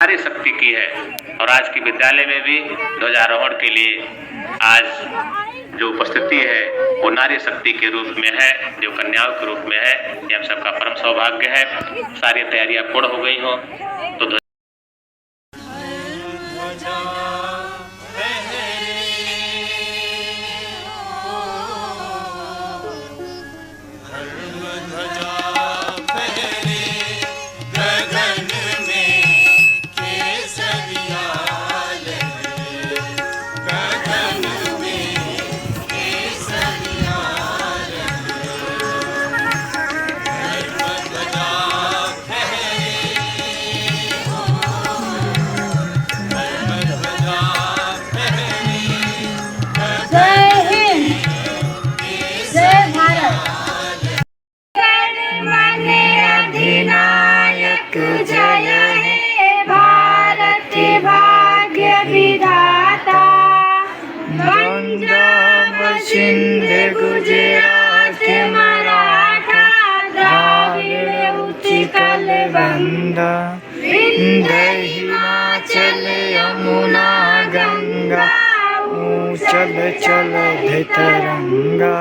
नारी शक्ति की है। और आज की विद्यालय में भी ध्वजारोहण के लिए आज जो उपस्थिति है वो नारी शक्ति के रूप में है, जो कन्याओं के रूप में है। ये हम सबका परम सौभाग्य है। सारी तैयारियां पूर्ण हो गई हो तो जय हे भारत भाग्य विधाता, पंजाब सिंध गुजरात मराठा द्राविड़ उत्कल बंगा, विंध्य हिमाचल यमुना गंगा, ऊंचल चल धितरंगा,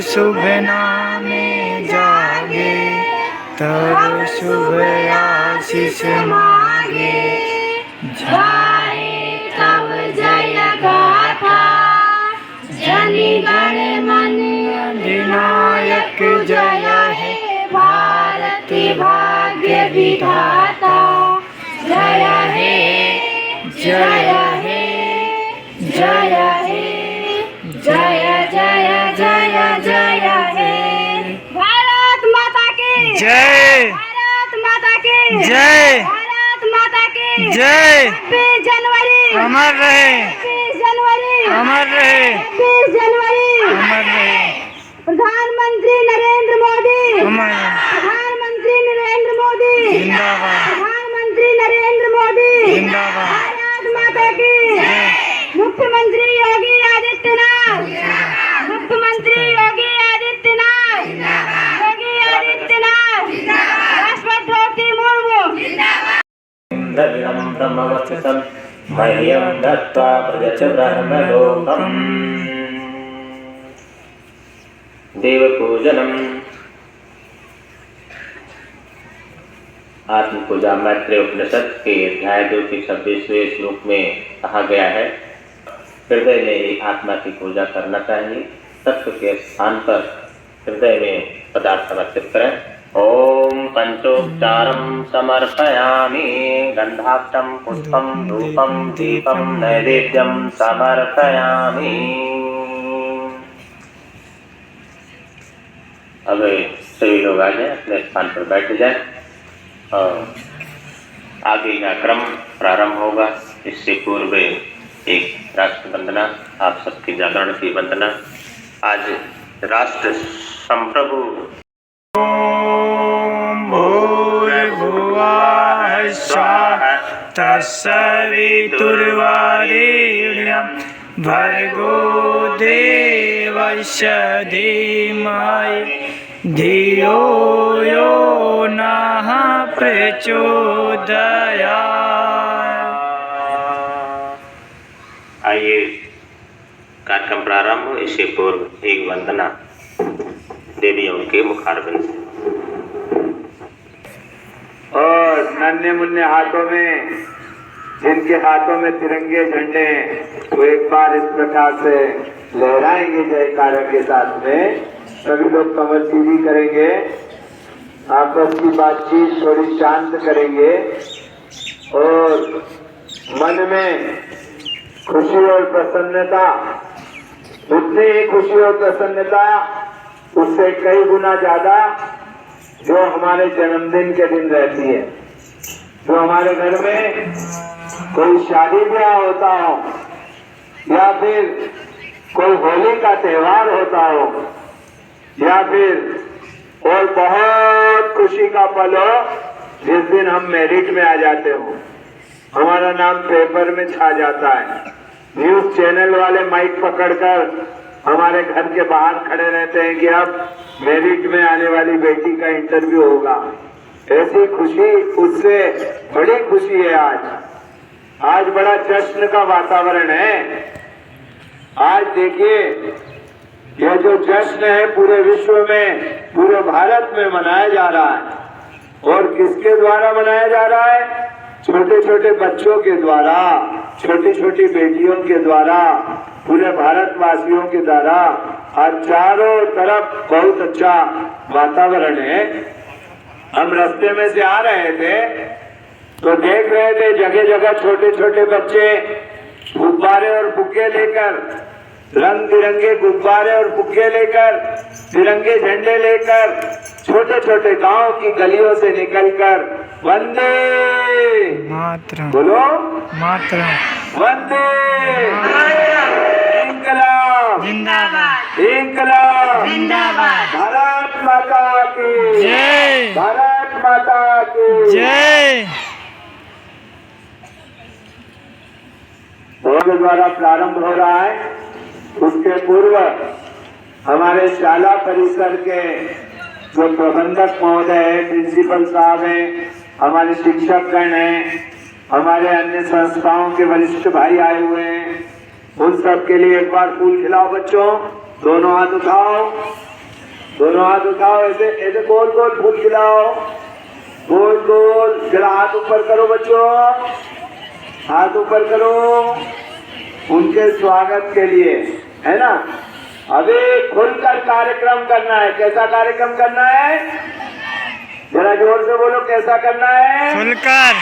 शुभ नामे जागे तब शुभ आशीष मांगे, जाए तब जय गाथा, जनि गण मन अधिनायक, जय हे भारत भाग्य विधाता, जय हे जय हे जय हे जय जय जय जय हे। भारत माता की जय, भारत माता की जय, भारत माता की जय। 26 जनवरी अमर रहे, 26 जनवरी अमर रहे, 26 जनवरी अमर रहे। प्रधानमंत्री नरेंद्र मोदी, अमर प्रधानमंत्री नरेंद्र मोदी जिंदाबाद, प्रधानमंत्री नरेंद्र मोदी जिंदाबाद। भारत माता की मुख्यमंत्री योगी आदित्यनाथ, मुख्यमंत्री योगी आदित्यनाथ, योगी आदित्यनाथ, राष्ट्रपति द्रौपदी मुर्मू। दर्शनं ब्रह्मवत्सं मह्यं दत्त्वा प्रयच्छ ब्रह्मलोकम्। देवपूजनम्। आत्मपूजा मैत्रेय उपनिषद के अध्याय 2 के 26वें श्लोक में कहा गया है, हृदय में ही आत्मा की पूजा करना चाहिए। तत्व के स्थान पर हृदय में पदार्थ समर्पित करें। ओम पंचोपचारं समर्पयामि, गंधाक्षं पुष्पं धूपं दीपं नैवेद्यं समर्पयामि। अब सभी लोग आ जाए, अपने स्थान पर बैठ जाए और आगे का क्रम प्रारंभ होगा। इससे पूर्व एक राष्ट्र वंदना, आप सबकी जागरण की वंदना। आज राष्ट्र संप्रभु। ओम भूर्भुवः स्वः तत्सवितुर्वरेण्यं भर्गो देवस्य धीमहि धियो यो नः प्रचोदयात्। आइए कार्यक्रम प्रारंभ हो। इससे पूर्व एक वंदना देवियों के मुखारबिंद से। और नन्हे मुन्ने हाथों में, जिनके हाथों में तिरंगे झंडे, वो एक बार इस प्रकार से लहराएंगे जयकारा के साथ में। सभी लोग कमर सीधी करेंगे, आपस की बातचीत थोड़ी शांत करेंगे और मन में खुशी और प्रसन्नता, उतनी ही खुशी और प्रसन्नता, उससे कई गुना ज्यादा जो हमारे जन्मदिन के दिन रहती है। जो हमारे घर में कोई शादी ब्याह होता हो या फिर कोई होली का त्योहार होता हो या फिर और बहुत खुशी का पल हो, जिस दिन हम मेरिट में आ जाते हो, हमारा नाम पेपर में छा जाता है। न्यूज चैनल वाले माइक पकड़कर हमारे घर के बाहर खड़े रहते हैं कि अब मेरिट में आने वाली बेटी का इंटरव्यू होगा। ऐसी खुशी, उससे बड़ी खुशी खुशी है। आज बड़ा जश्न का वातावरण है। आज देखिए, यह जो जश्न है पूरे विश्व में, पूरे भारत में मनाया जा रहा है। और किसके द्वारा मनाया जा रहा है? छोटे छोटे बच्चों के द्वारा, छोटी छोटी बेटियों के द्वारा, पूरे भारतवासियों के द्वारा। और चारों तरफ बहुत अच्छा वातावरण है। हम रास्ते में से आ रहे थे तो देख रहे थे जगह जगह छोटे छोटे बच्चे गुब्बारे और फुग्गे लेकर, रंग बिरंगे गुब्बारे और फुग्गे लेकर, तिरंगे झंडे लेकर, छोटे छोटे गांव की गलियों से निकलकर वंदे मातरम, बोलो मातरम, वंदे इंकलाब जिंदाबाद, इंकलाब जिंदाबाद, भारत माता की जय, भारत माता की जय। भोग द्वारा प्रारंभ हो रहा है। उसके पूर्व हमारे शाला परिसर के जो प्रबंधक महोदय है, प्रिंसिपल साहब हैं, हमारे शिक्षकगण हैं, हमारे अन्य संस्थाओं के वरिष्ठ भाई आए हुए हैं, उन सब के लिए एक बार फूल खिलाओ बच्चों। दोनों हाथ उठाओ, दोनों हाथ उठाओ, ऐसे ऐसे गोल गोल फूल खिलाओ, गोल गोल। जरा हाथ ऊपर करो बच्चों, हाथ ऊपर करो उनके स्वागत के लिए, है ना। अभी खुलकर कार्यक्रम करना है। कैसा कार्यक्रम करना है? जरा जोर से बोलो, कैसा करना है? खुलकर,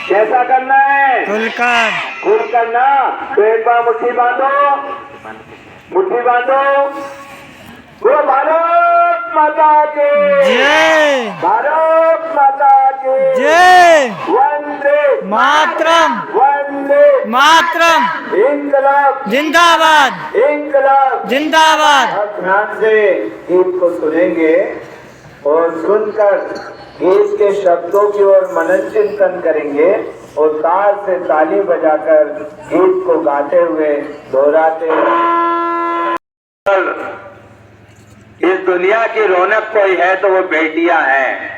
कैसा करना है? खुलकर, खुलकर ना। तो एक बार मुट्ठी बांधो, मुट्ठी बांधो। वो भारत माता की जय, भारत माता की जय, वंदे मातरम, वंदे मातरम, इंकलाब जिंदाबाद, इंकलाब जिंदाबाद। आप ध्यान से गीत को सुनेंगे और सुनकर गीत के शब्दों की ओर मनन चिंतन करेंगे और ताल से ताली बजाकर गीत को गाते हुए दोहराते हुए। इस दुनिया की रौनक कोई है तो वो बेटियां हैं।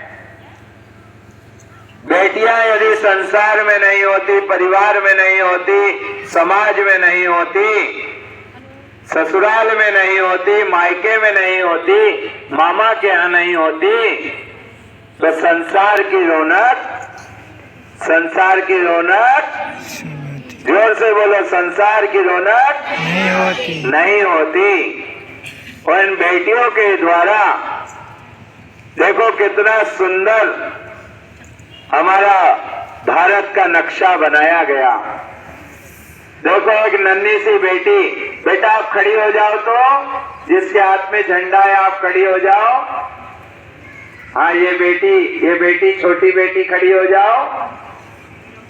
बेटियां यदि संसार में नहीं होती, परिवार में नहीं होती, समाज में नहीं होती, ससुराल में नहीं होती, मायके में नहीं होती, मामा के यहाँ नहीं होती, तो संसार की रौनक, संसार की रौनक, जोर से बोलो, संसार की रौनक नहीं होती, नहीं होती। और इन बेटियों के द्वारा देखो कितना सुंदर हमारा भारत का नक्शा बनाया गया। देखो एक नन्ही सी बेटी, बेटा आप खड़ी हो जाओ, तो जिसके हाथ में झंडा है आप खड़ी हो जाओ। हाँ ये बेटी छोटी बेटी खड़ी हो जाओ।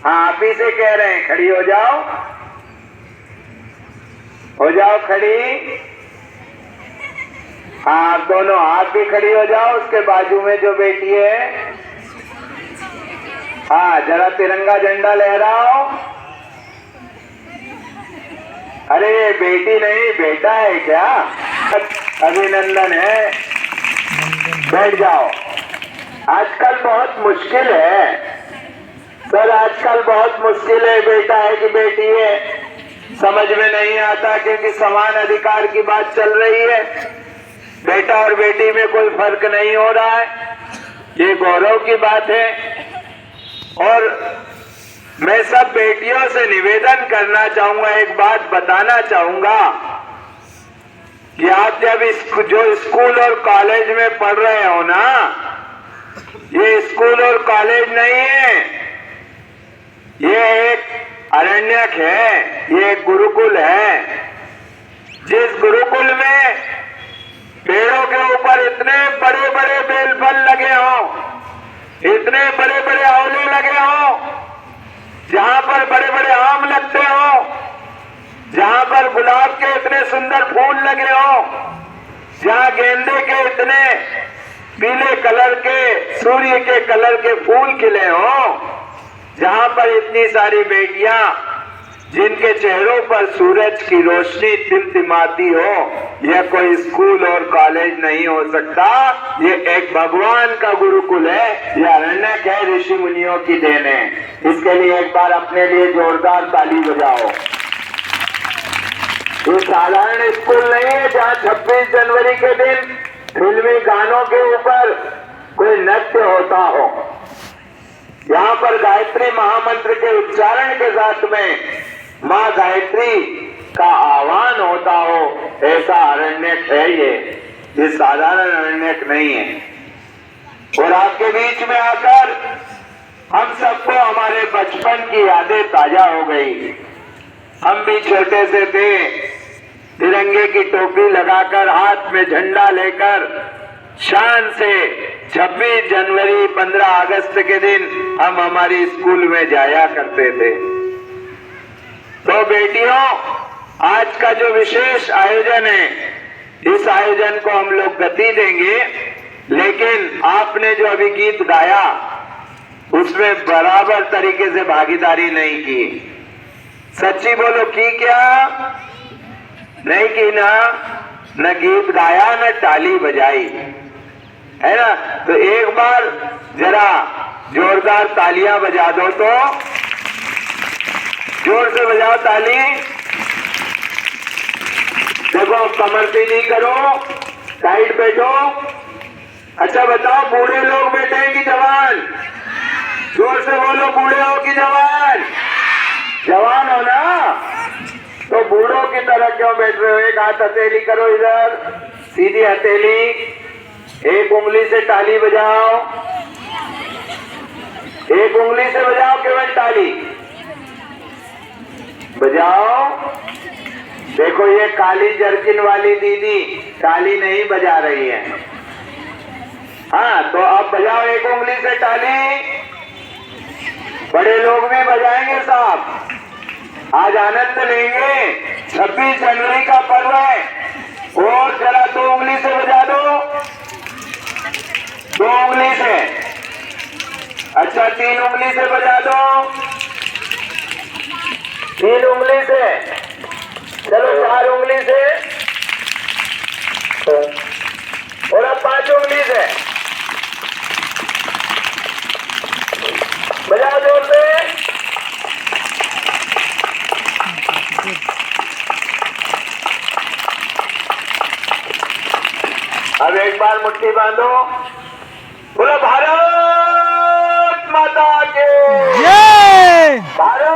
हाँ आप ही से कह रहे हैं, खड़ी हो जाओ, हो जाओ खड़ी। हाँ आप दोनों हाथ भी खड़ी हो जाओ। उसके बाजू में जो बेटी है, हाँ जरा तिरंगा झंडा लहराओ। अरे ये बेटी नहीं बेटा है क्या? अभिनंदन है, बैठ जाओ। आजकल बहुत मुश्किल है सर, आजकल बहुत मुश्किल है, बेटा है कि बेटी है समझ में नहीं आता, क्योंकि समान अधिकार की बात चल रही है। बेटा और बेटी में कोई फर्क नहीं हो रहा है, ये गौरव की बात है। और मैं सब बेटियों से निवेदन करना चाहूंगा, एक बात बताना चाहूंगा कि आप जब जो स्कूल और कॉलेज में पढ़ रहे हो ना, ये स्कूल और कॉलेज नहीं है, ये एक अरण्यक है, ये एक गुरुकुल है। जिस गुरुकुल में पेड़ों के ऊपर इतने बड़े बड़े बेलफल लगे हों, इतने बड़े बड़े आंवले लगे हों, जहां पर बड़े बड़े आम लगते हों, जहां पर गुलाब के इतने सुंदर फूल लगे हों, जहां गेंदे के इतने पीले कलर के, सूर्य के कलर के फूल खिले हों, जहां पर इतनी सारी बेटियां जिनके चेहरों पर सूरज की रोशनी टिमटिमाती हो, यह कोई स्कूल और कॉलेज नहीं हो सकता, ये एक भगवान का गुरुकुल है, यह अरण्यक है, ऋषि मुनियों की देन है। इसके लिए एक बार अपने लिए जोरदार ताली बजाओ। ये साधारण स्कूल नहीं है जहाँ 26 जनवरी के दिन फिल्मी गानों के ऊपर कोई नृत्य होता हो। यहाँ पर गायत्री महामंत्र के उच्चारण के साथ में माँ गायत्री का आह्वान होता हो, ऐसा अरण्यक है ये साधारण अरण्यक नहीं है। और आपके बीच में आकर हम सबको हमारे बचपन की यादें ताजा हो गई। हम भी छोटे से थे, तिरंगे की टोपी लगाकर, हाथ में झंडा लेकर शान से 26 जनवरी 15 अगस्त के दिन हम हमारी स्कूल में जाया करते थे। तो बेटियों, आज का जो विशेष आयोजन है, इस आयोजन को हम लोग गति देंगे, लेकिन आपने जो अभी गीत गाया उसमें बराबर तरीके से भागीदारी नहीं की। सच्ची बोलो, की क्या? नहीं की ना? न गीत गाया न ताली बजाई, है ना? तो एक बार जरा जोरदार तालियां बजा दो, तो जोर से बजाओ ताली। देखो, कमर सीधी करो, साइड बैठो। अच्छा बताओ, बूढ़े लोग बैठे हैं कि जवान? जोर से बोलो, बूढ़े हो कि जवान? जवान हो ना? तो बूढ़ों की तरह क्यों बैठ रहे हो? एक हाथ हथेली करो, इधर सीधी हथेली, एक उंगली से ताली बजाओ, एक उंगली से बजाओ, केवल ताली बजाओ। देखो, ये काली जर्किन वाली दीदी ताली नहीं बजा रही है। हाँ, तो अब बजाओ एक उंगली से ताली। बड़े लोग भी बजाएंगे साहब, आज आनंद लेंगे। 26 जनवरी का पर्व है, और जरा 2 उंगली से बजा दो, 2 उंगली से। अच्छा, 3 उंगली से बजा दो, 3 उंगली से। चलो 4 उंगली से, और अब 5 उंगली से बजाओ जोर से। अब एक बार मुट्ठी बांधो, बोलो भारत माता के जय। भारत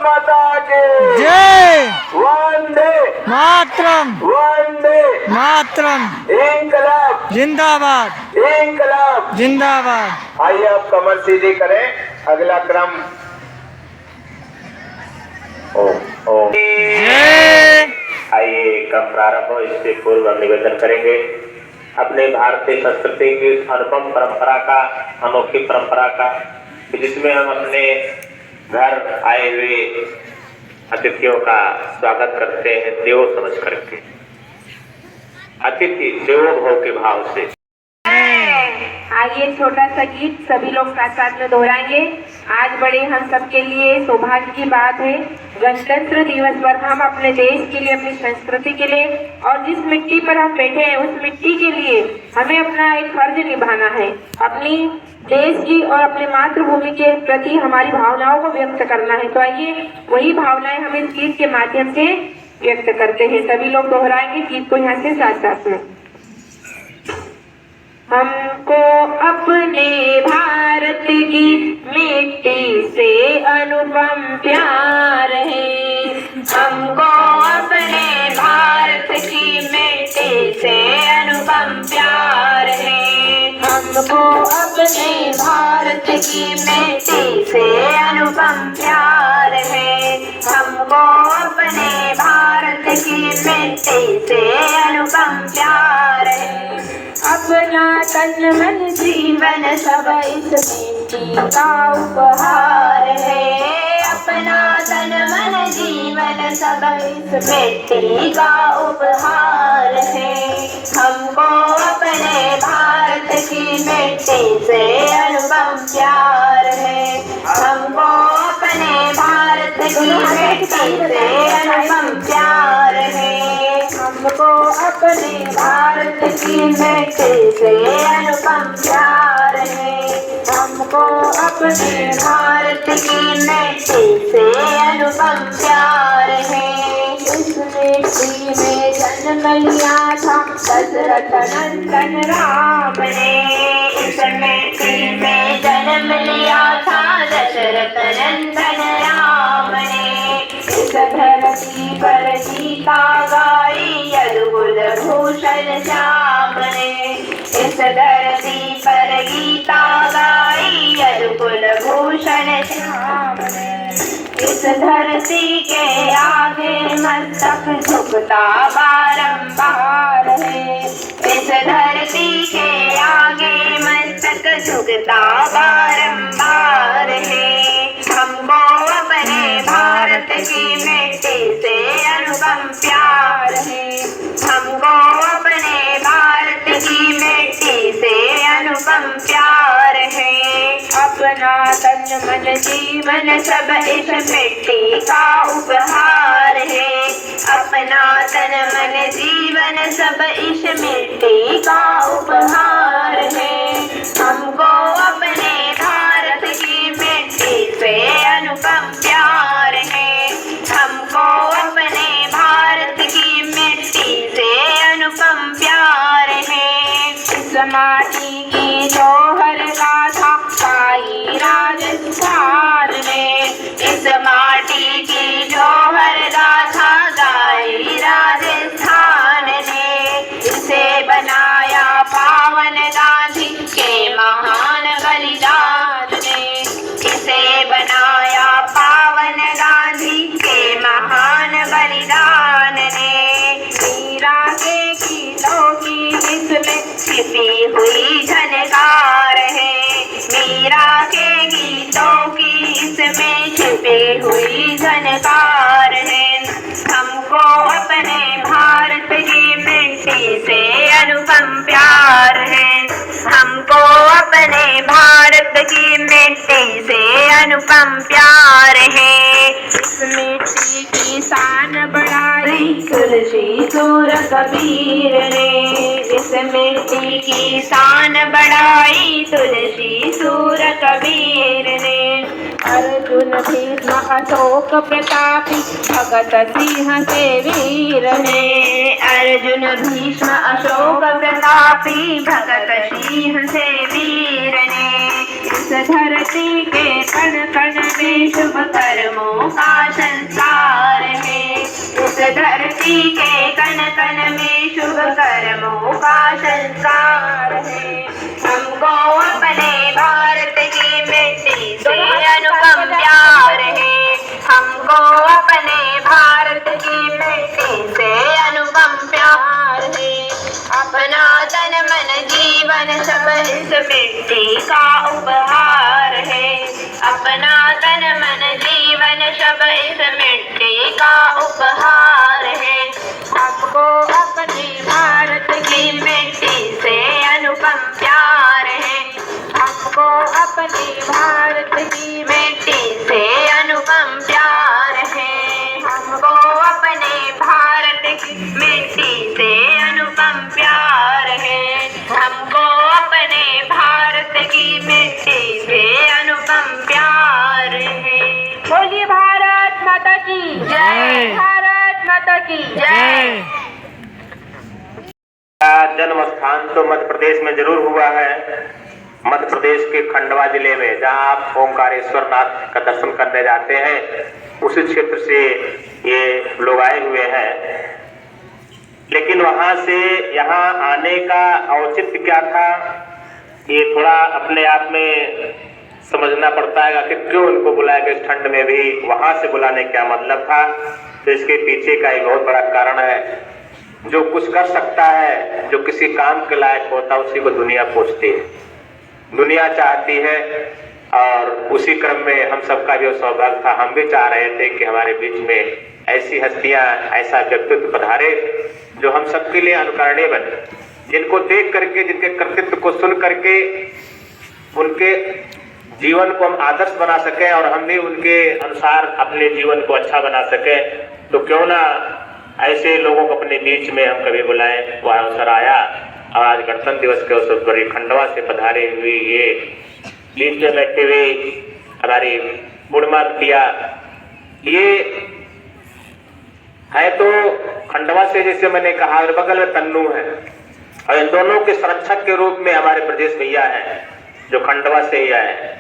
माता के जय। वंदे मातरम। वंदे मातरम। इंकलाब जिंदाबाद। इंकलाब जिंदाबाद। आइए, आप कमर सीधी करें। अगला क्रम ओम जय। आइए, कब प्रारंभ हो इससे पूर्व हम निवेदन करेंगे अपने भारतीय संस्कृति की अनुपम परंपरा का, अनोखी परंपरा का, जिसमें हम अपने घर आए हुए अतिथियों का स्वागत करते हैं देवो समझ करके, अतिथि देवो भव के भाव से। आइए, छोटा सा गीत सभी लोग साथ साथ में दोहराएंगे। आज बड़े हम सबके लिए सौभाग्य की बात है, गणतंत्र दिवस पर हम अपने देश के लिए, अपनी संस्कृति के लिए, और जिस मिट्टी पर हम बैठे हैं उस मिट्टी के लिए हमें अपना एक फर्ज निभाना है। अपनी देश की और अपने मातृभूमि के प्रति हमारी भावनाओं को व्यक्त करना है। तो आइए, वही भावनाएं हम इस गीत के माध्यम से व्यक्त करते हैं। सभी लोग दोहराएंगे गीत को यहाँ से साथ साथ में। हमको अपने भारत की मिट्टी से अनुपम प्यार है, हमको अपने भारत की मिट्टी से अनुपम प्यार है, हमको अपने भारत की मिट्टी से अनुपम प्यार है, हमको अपने भारत की मिट्टी से अनुपम प्यार है। अपना तन मन जीवन सब इस मिट्टी का उपहार है, अपना तन मन जीवन सब इस मिट्टी का उपहार है, हमको अपने भारत की मिट्टी से अनुपम प्यार है, हमको अपने भारत की मिट्टी से अनुपम प्यार है, मिट्टी से अनुपम प्यार है। हमको अपने भारत की मिट्टी से अनुपम प्यार है। इस मिट्टी में जन्म लिया था दशरथ नंदन राम ने। इस मिट्टी में जन्म लिया था दशरथ नंदन राम ने। इस धरती पर गीता गाई यदुकुल भूषण श्याम ने। इस धरती पर गीता गाई यदुकुल भूषण श्याम ने। इस धरती के आगे मस्तक झुकता बारंबार है। इस धरती के आगे मस्तक झुकता बारंबार है। हमको अपने भारत की मिट्टी से अनुपम प्यार है। हमको अपने भारत की मिट्टी से अनुपम प्यार है। अपना तन मन जीवन सब इस मिट्टी का उपहार है। अपना तन मन जीवन सब इस मिट्टी का उपहार है। हमको अपने भारत की मिट्टी से अनुपम प्यार है। हमको अपने भारत की मिट्टी से अनुपम प्यार है। इस माटी की जौहर गाथा गाई राजस्थान ने। इस माटी की जौहर गाथा गाई राजस्थान ने। इसे बनाया पावन गांधी के महान बलिदान ने। इसे बनाया पावन गांधी के महान बलिदान ने। मीरा के गीतों की इसमें छिपी हुई झनकार है। मीरा के गीतों की इसमें छिपी हुई झनकार है। हमको अपने भारत की मिट्टी से अनुपम प्यार है। हमको अपने भारत की मिट्टी से अनुपम प्यार है। इस मिट्टी की शान बढ़ाई तुलसी सूर कबीर ने। इस मिट्टी की शान बढ़ाई तुलसी सूर कबीर ने। अर्जुन भीष्म अशोक प्रतापी भगत सिंह से वीर ने। अर्जुन भीष्म अशोक प्रतापी भगत सिंह से वीर ने। इस धरती के कण कण में शुभ कर्मों का संसार है। इस धरती के कण कण में शुभ कर्मों का संसार है। हमको अपने भारत की मिट्टी से अनुपम प्यार है। हमको अपने भारत की मिट्टी से अनुपम प्यार है। अपना तन मन जीवन सब इस मिट्टी का उपहार है। अपना तन मन जीवन सब इस मिट्टी का उपहार है। हमको अपने भारत की मिट्टी से अनुपम प्यार है। हमको अपने भारत की मिट्टी से अनुपम प्यार है। हमको अपने भारत की मिट्टी से अनुपम प्यार है। हमको अपने भारत की मिट्टी से अनुपम प्यार है। बोलिए भारत माता की जय। भारत माता की जय। जन्म स्थान तो मध्य प्रदेश में जरूर हुआ है। मध्य प्रदेश के खंडवा जिले में जहाँ आप ओंकारेश्वर नाथ का दर्शन करने जाते हैं उसी क्षेत्र से ये लोग आए हुए हैं। लेकिन वहां से यहाँ आने का औचित्य क्या था ये थोड़ा अपने आप में समझना पड़ता है कि क्यों उनको बुलाया गया। इस ठंड में भी वहां से बुलाने का मतलब था। तो इसके पीछे का एक बहुत बड़ा कारण है। जो कुछ कर सकता है, जो किसी काम के लायक होता है, उसी को दुनिया पूछती है, दुनिया चाहती है। और उसी क्रम में हम सबका जो सौभाग्य था, हम भी चाह रहे थे कि हमारे बीच में ऐसी हस्तियां, ऐसा व्यक्तित्व पधारे जो हम सबके लिए अनुकरणीय बने, जिनको देख करके, जिनके कर्तृत्व को सुन करके उनके जीवन को हम आदर्श बना सकें और हम भी उनके अनुसार अपने जीवन को अच्छा बना सकें। तो क्यों ना ऐसे लोगों को अपने बीच में हम कभी बुलाएं। वह अवसर आया आज गणतंत्र दिवस के अवसर पर खंडवा से पधारे हुए ये बीच में बैठे हुए हमारी बुढ़मा बिटिया, ये है तो खंडवा से, जैसे मैंने कहा, बगल में तन्नू है, और इन दोनों के संरक्षक के रूप में हमारे प्रदेश भैया हैं जो खंडवा से ही आए।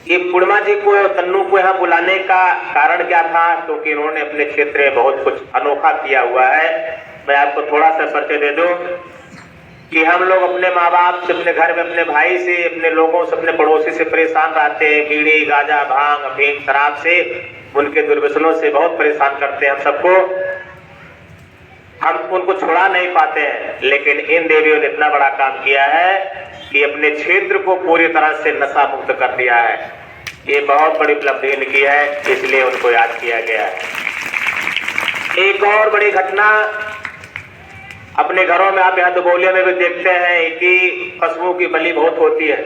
ये बुढ़मा जी को, तन्नू को यहाँ बुलाने का कारण क्या था? क्योंकि इन्होंने अपने क्षेत्र में बहुत कुछ अनोखा किया हुआ है। मैं आपको थोड़ा सा परिचय दे दूं कि हम लोग अपने माँ बाप से, अपने घर में अपने भाई से, अपने लोगों से, अपने पड़ोसी से परेशान रहते हैं। बीड़ी, गांजा, भांग, अफीम, शराब से, उनके दुर्व्यसनों से बहुत परेशान करते हैं हम सबको। हम उनको छुड़ा नहीं पाते हैं, लेकिन इन देवियों ने इतना बड़ा काम किया है कि अपने क्षेत्र को पूरी तरह से नशा मुक्त कर दिया है। ये बहुत बड़ी उपलब्धि इनकी है, इसलिए उनको याद किया गया है। एक और बड़ी घटना अपने घरों में, आप यहाँ दुबौलिया में भी देखते हैं कि पशुओं की बलि बहुत होती है।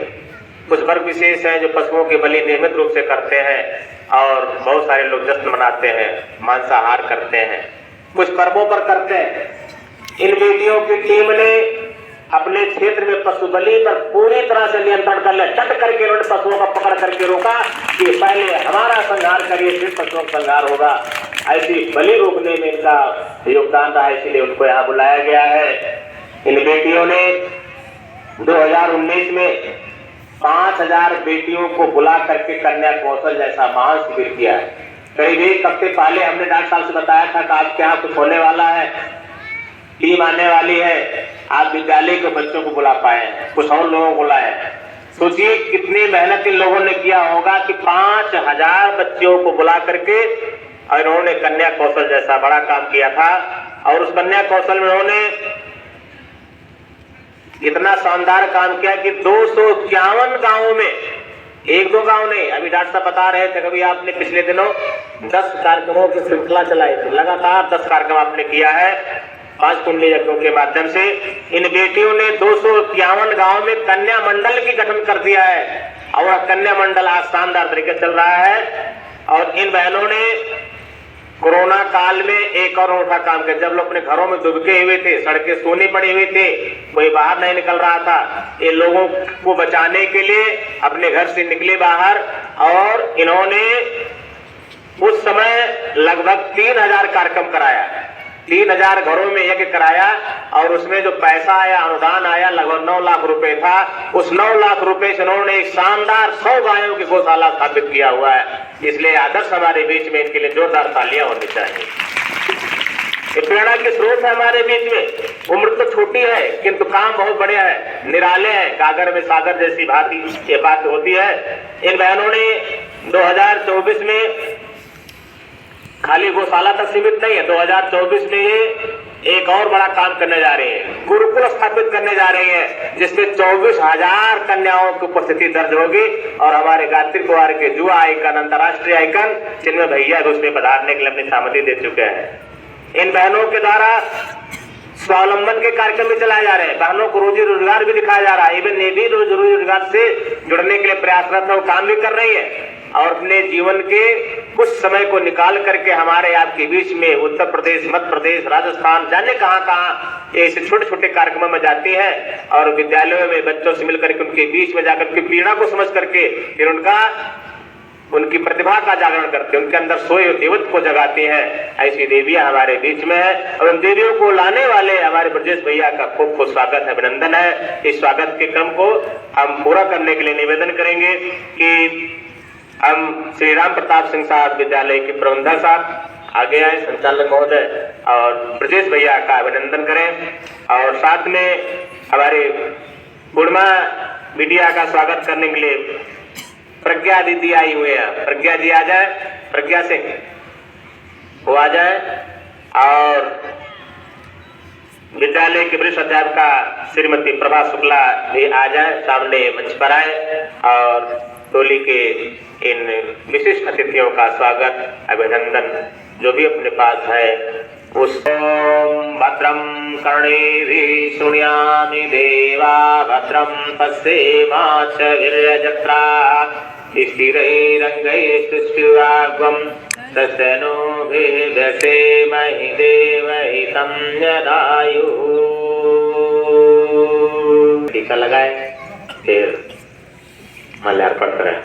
कुछ वर्ग विशेष हैं जो पशुओं की बलि नियमित रूप से करते हैं, और बहुत सारे लोग जश्न मनाते हैं, मांसाहार करते हैं, कुछ पर्वों पर करते हैं। इन बेटियों की टीम ने अपने क्षेत्र में पशु बलि पर पूरी तरह से नियंत्रण कर लिया। डट करके उन्होंने पशुओं को पकड़ करके रोका कि पहले हमारा संहार करिए, फिर पशुओं का संहार होगा। ऐसी बलि रोकने में इनका योगदान रहा, इसलिए उनको यहाँ बुलाया गया है। इन बेटियों ने 2019 में 5000 बेटियों को बुला करके कन्या कौशल जैसा महान शिविर किया है। करीब एक हफ्ते पहले हमने डॉक्टर साहब से बताया था कि आपके यहाँ कुछ होने वाला है, टीम आने वाली है। आप विद्यालय के बच्चों को बुला पाए हैं, कुछ और लोगों को बुलाए। सोचिए कितनी मेहनत इन लोगों ने किया होगा कि 5000 बच्चों को बुला करके, और इन्होंने कन्या कौशल जैसा बड़ा काम किया था। और उस कन्या कौशल में उन्होंने इतना शानदार काम किया कि 251 गांवों में, एक दो गांव नहीं, अभी डॉक्टर साहब बता रहे थे, कभी आपने पिछले दिनों 10 कार्यक्रमों की श्रृंखला चलाई थी। लगातार 10 कार्यक्रम आपने किया है 5 कुंडली यज्ञों के माध्यम से। इन बेटियों ने 251 गांव में कन्या मंडल की गठन कर दिया है, और कन्या मंडल आज शानदार तरीके चल रहा है। और इन बहनों ने कोरोना काल में एक और अनोखा काम किया। जब लोग अपने घरों में दुबके हुए थे, सड़कें सोनी पड़ी हुई थे, कोई बाहर नहीं निकल रहा था, ये लोगों को बचाने के लिए अपने घर से निकले बाहर, और इन्होंने उस समय लगभग 3000 कार्यक्रम कराया, 3000 घरों में यज्ञ कराया। और उसमें जो पैसा आया, अनुदान आया, लगभग 9 लाख रुपए था। उस 9 लाख रुपए से उन्होंने एक शानदार 100 गायों की गौशाला स्थापित किया हुआ है। इसलिए आदर्श हमारे बीच में, इनके लिए जोरदार तालियां होनी चाहिए। ये प्रेरणा के स्रोत है हमारे बीच में। उम्र तो छोटी है किंतु काम बहुत बढ़िया है, निराले है, गागर में सागर जैसी भांति ये बात होती है। इन बहनों ने 2024 में खाली गौशाला तक सीमित नहीं है, 2024 में ये एक और बड़ा काम करने जा रहे हैं, गुरुकुल स्थापित करने जा रहे हैं, जिसमें 24,000 कन्याओं की उपस्थिति दर्ज होगी। और हमारे गायत्री कुमार के युवा आइकन, अंतर्राष्ट्रीय आइकन, जिनमें भैया उसमें पधारने के लिए अपनी सहमति दे चुके हैं। इन बहनों के द्वारा स्वावलंबन के कार्यक्रम भी चलाए जा रहे हैं, बहनों को रोजी रोजगार भी दिखाया जा रहा है। इवन ये भी रोजी रोजगार से जुड़ने के लिए प्रयासरत है, काम भी कर रही है। और अपने जीवन के कुछ समय को निकाल करके हमारे आपके बीच में उत्तर प्रदेश, मध्य प्रदेश, राजस्थान, जाने कहां ऐसे छोटे छोटे कार्यक्रमों में जाती है, और विद्यालयों में बच्चों से मिलकर के उनके बीच में जाकर के पीड़ा को समझ करके फिर उनकी प्रतिभा का जागरण करते हैं, उनके अंदर सोए देवत्व को जगाते हैं। ऐसी देवियां हमारे बीच में है, और उन देवियों को लाने वाले हमारे ब्रजेश भैया का खूब खूब स्वागत है, अभिनंदन है। इस स्वागत के क्रम को हम पूरा करने के लिए निवेदन करेंगे कि हम श्री राम प्रताप सिंह साहब विद्यालय के प्रबंधक साहब आगे आए, संचालक महोदय, और ब्रजेश भैया का अभिनंदन करें। और साथ में हमारे बुढ़मा मीडिया का स्वागत करने के लिए प्रज्ञा दीदी आई हुई है। प्रज्ञा जी आ जाए, प्रज्ञा सिंह वो आ जाए, और विद्यालय के वरिष्ठ अध्यापिका श्रीमती प्रभा शुक्ला भी आ जाए, सामने मंच पर आए, और टोली के इन विशिष्ट अतिथियों का स्वागत, अभिनंदन जो भी अपने पास है उस। भद्रम कर्णेभिः शृणुयामि देवा, भद्रम पश्येमाक्षभिर्यजत्रा, स्थिरैरङ्गैस्तुष्टुवाग्वं तस्नो भेदसेमहि देवहितं यदायुः। टीका लगाए, फिर माल्यार्पण करें।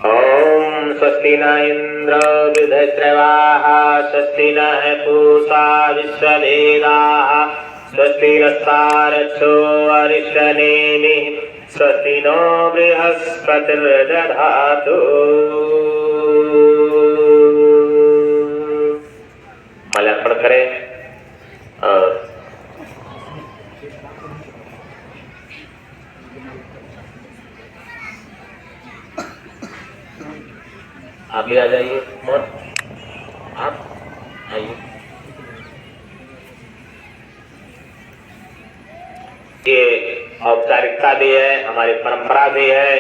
ओम स्वस्ति न इंद्र वृद्धश्रवाः स्वस्ति नः पूषा विश्ववेदाः स्वस्ति नस्तारक्षो अरिष्टनेमिः स्वस्ति नो बृहस्पतिर्दधातु। माल्यार्पण करें और आप भी आ जाइए और आप आइए। ये औपचारिकता भी है, हमारी परंपरा भी है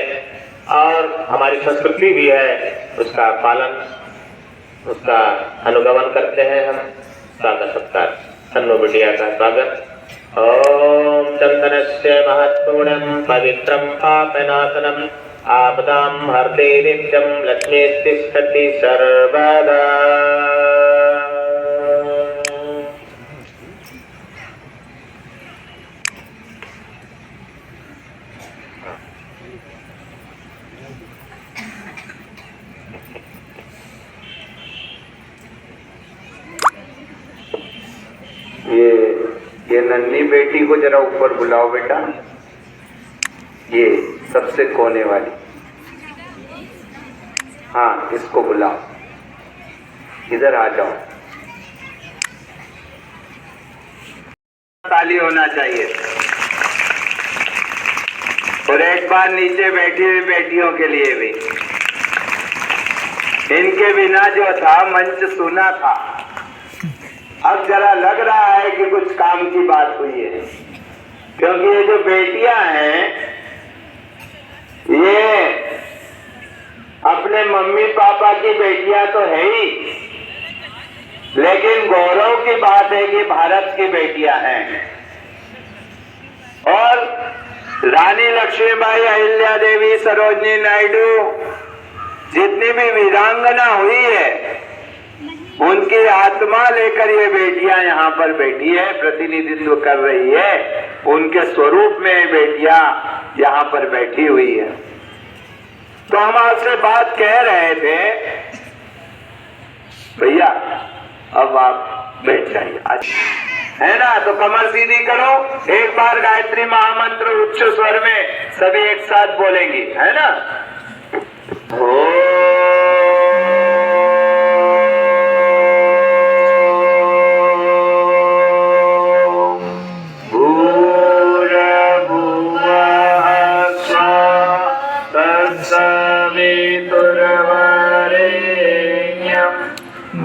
और हमारी संस्कृति भी है, उसका पालन, उसका अनुगमन करते हैं हम। स्वागत सत्कार, सन्नो बिटिया का स्वागत। ओम चंदनस्य महत्पूर्णं पवित्रं पापनाशनम् आपदां हरते नित्यं लक्ष्मी तिष्ठति सर्वदा। ये नन्ही बेटी को जरा ऊपर बुलाओ बेटा, ये सबसे कोने वाली, हाँ इसको बुलाओ, इधर आ जाओ। ताली होना चाहिए। और एक बार नीचे बैठी हुई बेटियों के लिए भी, इनके बिना जो था मंच सुना था, अब जरा लग रहा है कि कुछ काम की बात हुई है, क्योंकि ये जो बेटियां हैं ये अपने मम्मी पापा की बेटियां तो है ही, लेकिन गौरव की बात है कि भारत की बेटियां हैं। और रानी लक्ष्मीबाई, अहिल्या देवी, सरोजनी नायडू, जितनी भी वीरांगना हुई है, उनकी आत्मा लेकर ये बेटियां यहाँ पर बैठी है, प्रतिनिधित्व कर रही है, उनके स्वरूप में ये बेटियां यहाँ पर बैठी हुई है। तो हम आपसे बात कह रहे थे, भैया अब आप बैठ जाइए, है ना? तो कमर सीधी करो, एक बार गायत्री महामंत्र उच्च स्वर में सभी एक साथ बोलेंगे, है ना?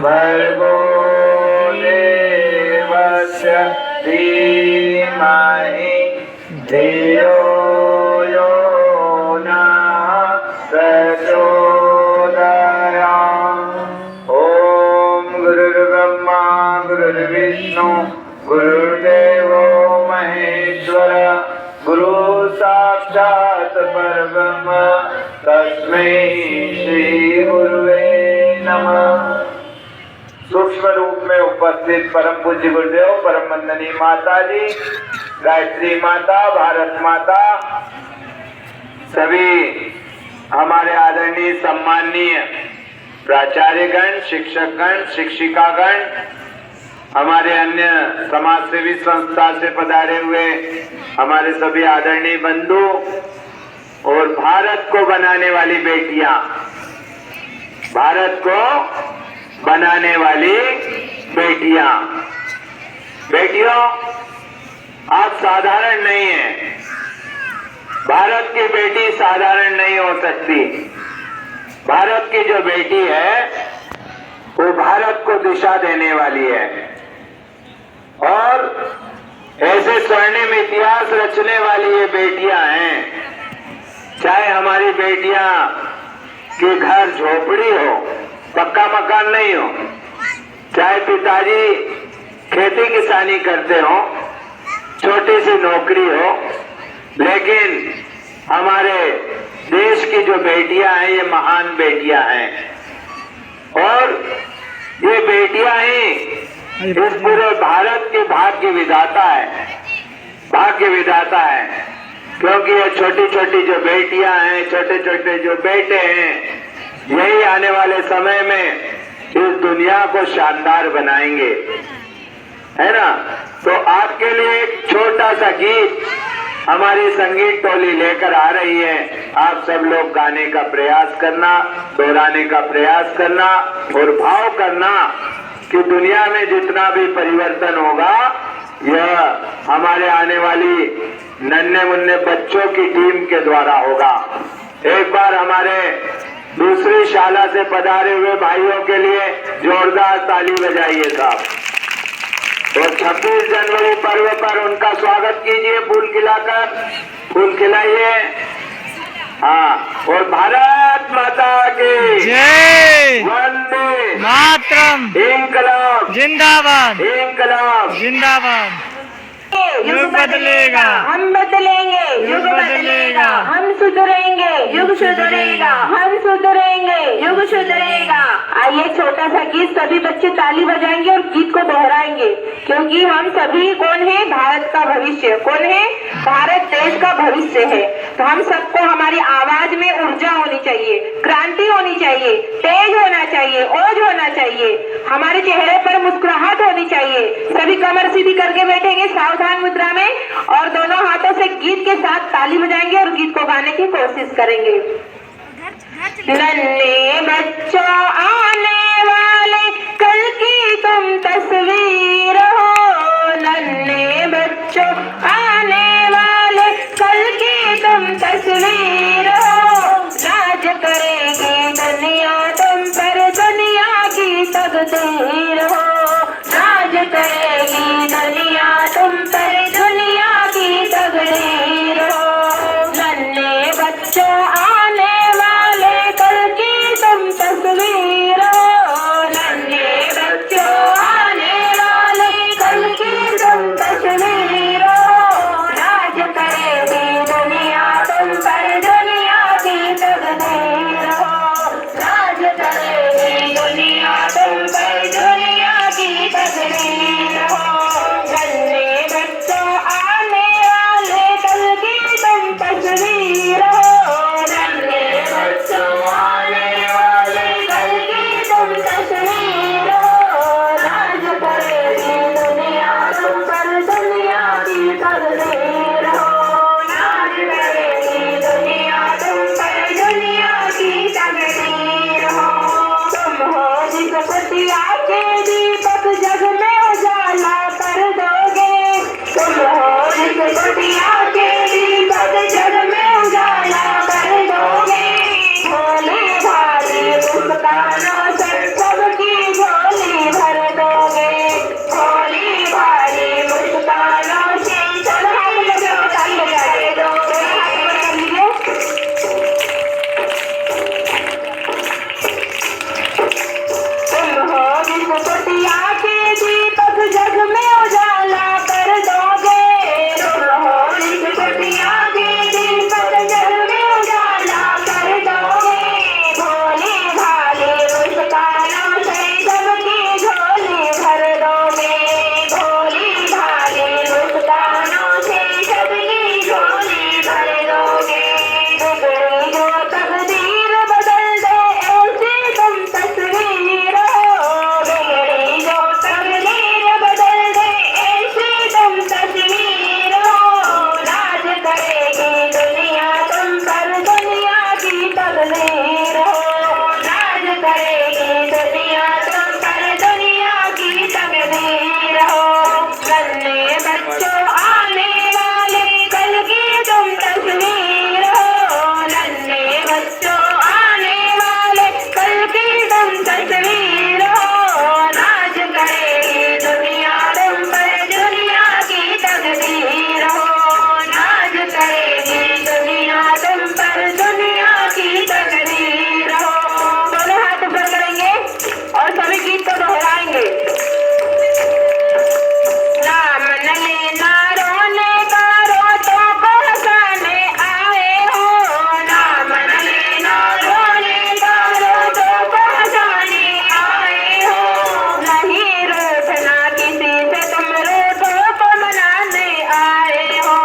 भर्गो देवस्य धीमहि धियो यो नः प्रचोदयात्। ओम गुरुर्ब्रह्मा गुरुर्विष्णु गुरुर्देवो महेश्वर गुरु साक्षात् परब्रह्म तस्मै श्री गुरुवे नमः। सूक्ष्म रूप में उपस्थित परम पूज्य गुरुदेव, परम वंदनीय माता जी, गायत्री माता, भारत माता, सभी हमारे आदरणीय सम्माननीय प्राचार्यगण, शिक्षकगण, शिक्षिकागण, हमारे अन्य समाज सेवी संस्था से पधारे हुए हमारे सभी आदरणीय बंधु और भारत को बनाने वाली बेटियां, भारत को बनाने वाली बेटियां, बेटियों आप साधारण नहीं हैं। भारत की बेटी साधारण नहीं हो सकती। भारत की जो बेटी है वो भारत को दिशा देने वाली है और ऐसे स्वर्णिम इतिहास रचने वाली ये बेटियां हैं। चाहे हमारी बेटियां के घर झोपड़ी हो, पक्का मकान नहीं हो, चाहे पिताजी खेती किसानी करते हो, छोटी सी नौकरी हो, लेकिन हमारे देश की जो बेटियां हैं ये महान बेटियां हैं और ये बेटियां ही इस पूरे भारत के भाग्य विधाता है। भाग्य विधाता है, क्योंकि ये छोटी छोटी जो बेटियां हैं, छोटे छोटे जो बेटे हैं, यही आने वाले समय में इस दुनिया को शानदार बनाएंगे, है ना। तो आपके लिए एक छोटा सा गीत हमारी संगीत टोली लेकर आ रही है। आप सब लोग गाने का प्रयास करना, दोहराने का प्रयास करना और भाव करना कि दुनिया में जितना भी परिवर्तन होगा यह हमारे आने वाली नन्हे मुन्ने बच्चों की टीम के द्वारा होगा। एक बार हमारे दूसरी शाला से पधारे हुए भाइयों के लिए जोरदार ताली बजाइए साहब। और 26 जनवरी पर्व पर उनका स्वागत कीजिए, फूल खिलाकर, फूल खिलाइए। हाँ, और भारत माता की जय। वंदे मातरम। इंकलाब जिंदाबाद। इंकलाब जिंदाबाद। युग बदलेगा, हम बदलेंगे, युग बदलेगा, हम सुधरेंगे, युग सुधरेगा, हम सुधरेंगे, युग सुधरेगा। आइए छोटा सा गीत, सभी बच्चे ताली बजाएंगे और गीत को दोहराएंगे, क्योंकि हम सभी कौन है? भारत का भविष्य। कौन है? भारत देश का भविष्य है। तो हम सबको हमारी आवाज में ऊर्जा होनी चाहिए, क्रांति होनी चाहिए, तेज होना चाहिए, ओज होना चाहिए, हमारे चेहरे पर मुस्कुराहट होनी चाहिए। सभी कमर सीधी करके बैठेंगे सावधान मुद्रा में और दोनों हाथों से गीत के साथ ताली बजाएंगे और गीत को गाने की कोशिश करेंगे। नन्हे बच्चों आने वाले कल की तुम तस्वीर हो, नन्हे बच्चों आने वाले कल की तुम तस्वीर हो। राज करेगी दुनिया तुम पर, दुनिया की तकदीर हो। राज करेगी दुनिया तुम पर, दुनिया की तकदीर हो। नन्हे बच्चों आने वाले कल की तुम तस्वीर हो, नन्हे बच्चों आने वाले कल की तुम तस्वीर हो। राज करेगी दुनिया तुम पर, दुनिया की तकदीर हो। राज करेगी दुनिया तुम पर, दुनिया की तकदीर हो। नन्हे बच्चों आने वाले कल की तुम तस्वीर हो, नन्हे बच्चों आने वाले कल की तुम तस्वीर हो। राज करेगी दुनिया तुम पर, दुनिया की तकदीर हो। राज करेगी दुनिया तुम पर, दुनिया की तकदीर हो। तुम हो जिस पतिया के दीपक जग में उजाला कर दोगे, तुम हो जिस पतिया के दीपक जग में उजाला कर दोगे। भोले भाले मुस्कानों से सबकी झोली भर दोगे, भोली भाले मुस्कानों से सब हाथ लगाओ, ताली बजा दोगे। हाथ कर लीजिए। तुम हो जिस पतिया के दीपक जग में उजाला कर दोगे, तुम हो जिस पतिया के दीपक जग में उजाला कर दोगे। भोले भाले मुस्कानों से सबकी झोली भर दोगे, भोले भाले मुस्कानों से सबकी झोली भर दोगे। बिगड़ी जो तकदीर बदल दे ऐसी तुम तस्वीर हो, बिगड़ी जो तकदीर बदल दे ऐसी तुम तस्वीर हो। राज करेगी दुनिया तुम पर, दुनिया की तकदीर हो। राज करेगी दुनिया तुम पर, दुनिया की तकदीर हो। नन्हे बच्चों आने वाले कल की तुम तस्वीर हो, नन्हे बच्चों आने वाले कल की तुम तस्वीर हो। राज करेगी दुनिया तुम पर, दुनिया की तकदीर हो। राज करेगी दुनिया तुम पर, दुनिया की तकदीर हो। दोनों हाथ ऊपर करेंगे और सभी गीत को दोहराएंगे। नाम न लेना रोने का, रोतों को हंसाने आए हो। नाम न लेना रोने का, रोतों को हंसाने आए हो। नहीं रूठना किसी से तुम, रोतों को मनाने आए हो।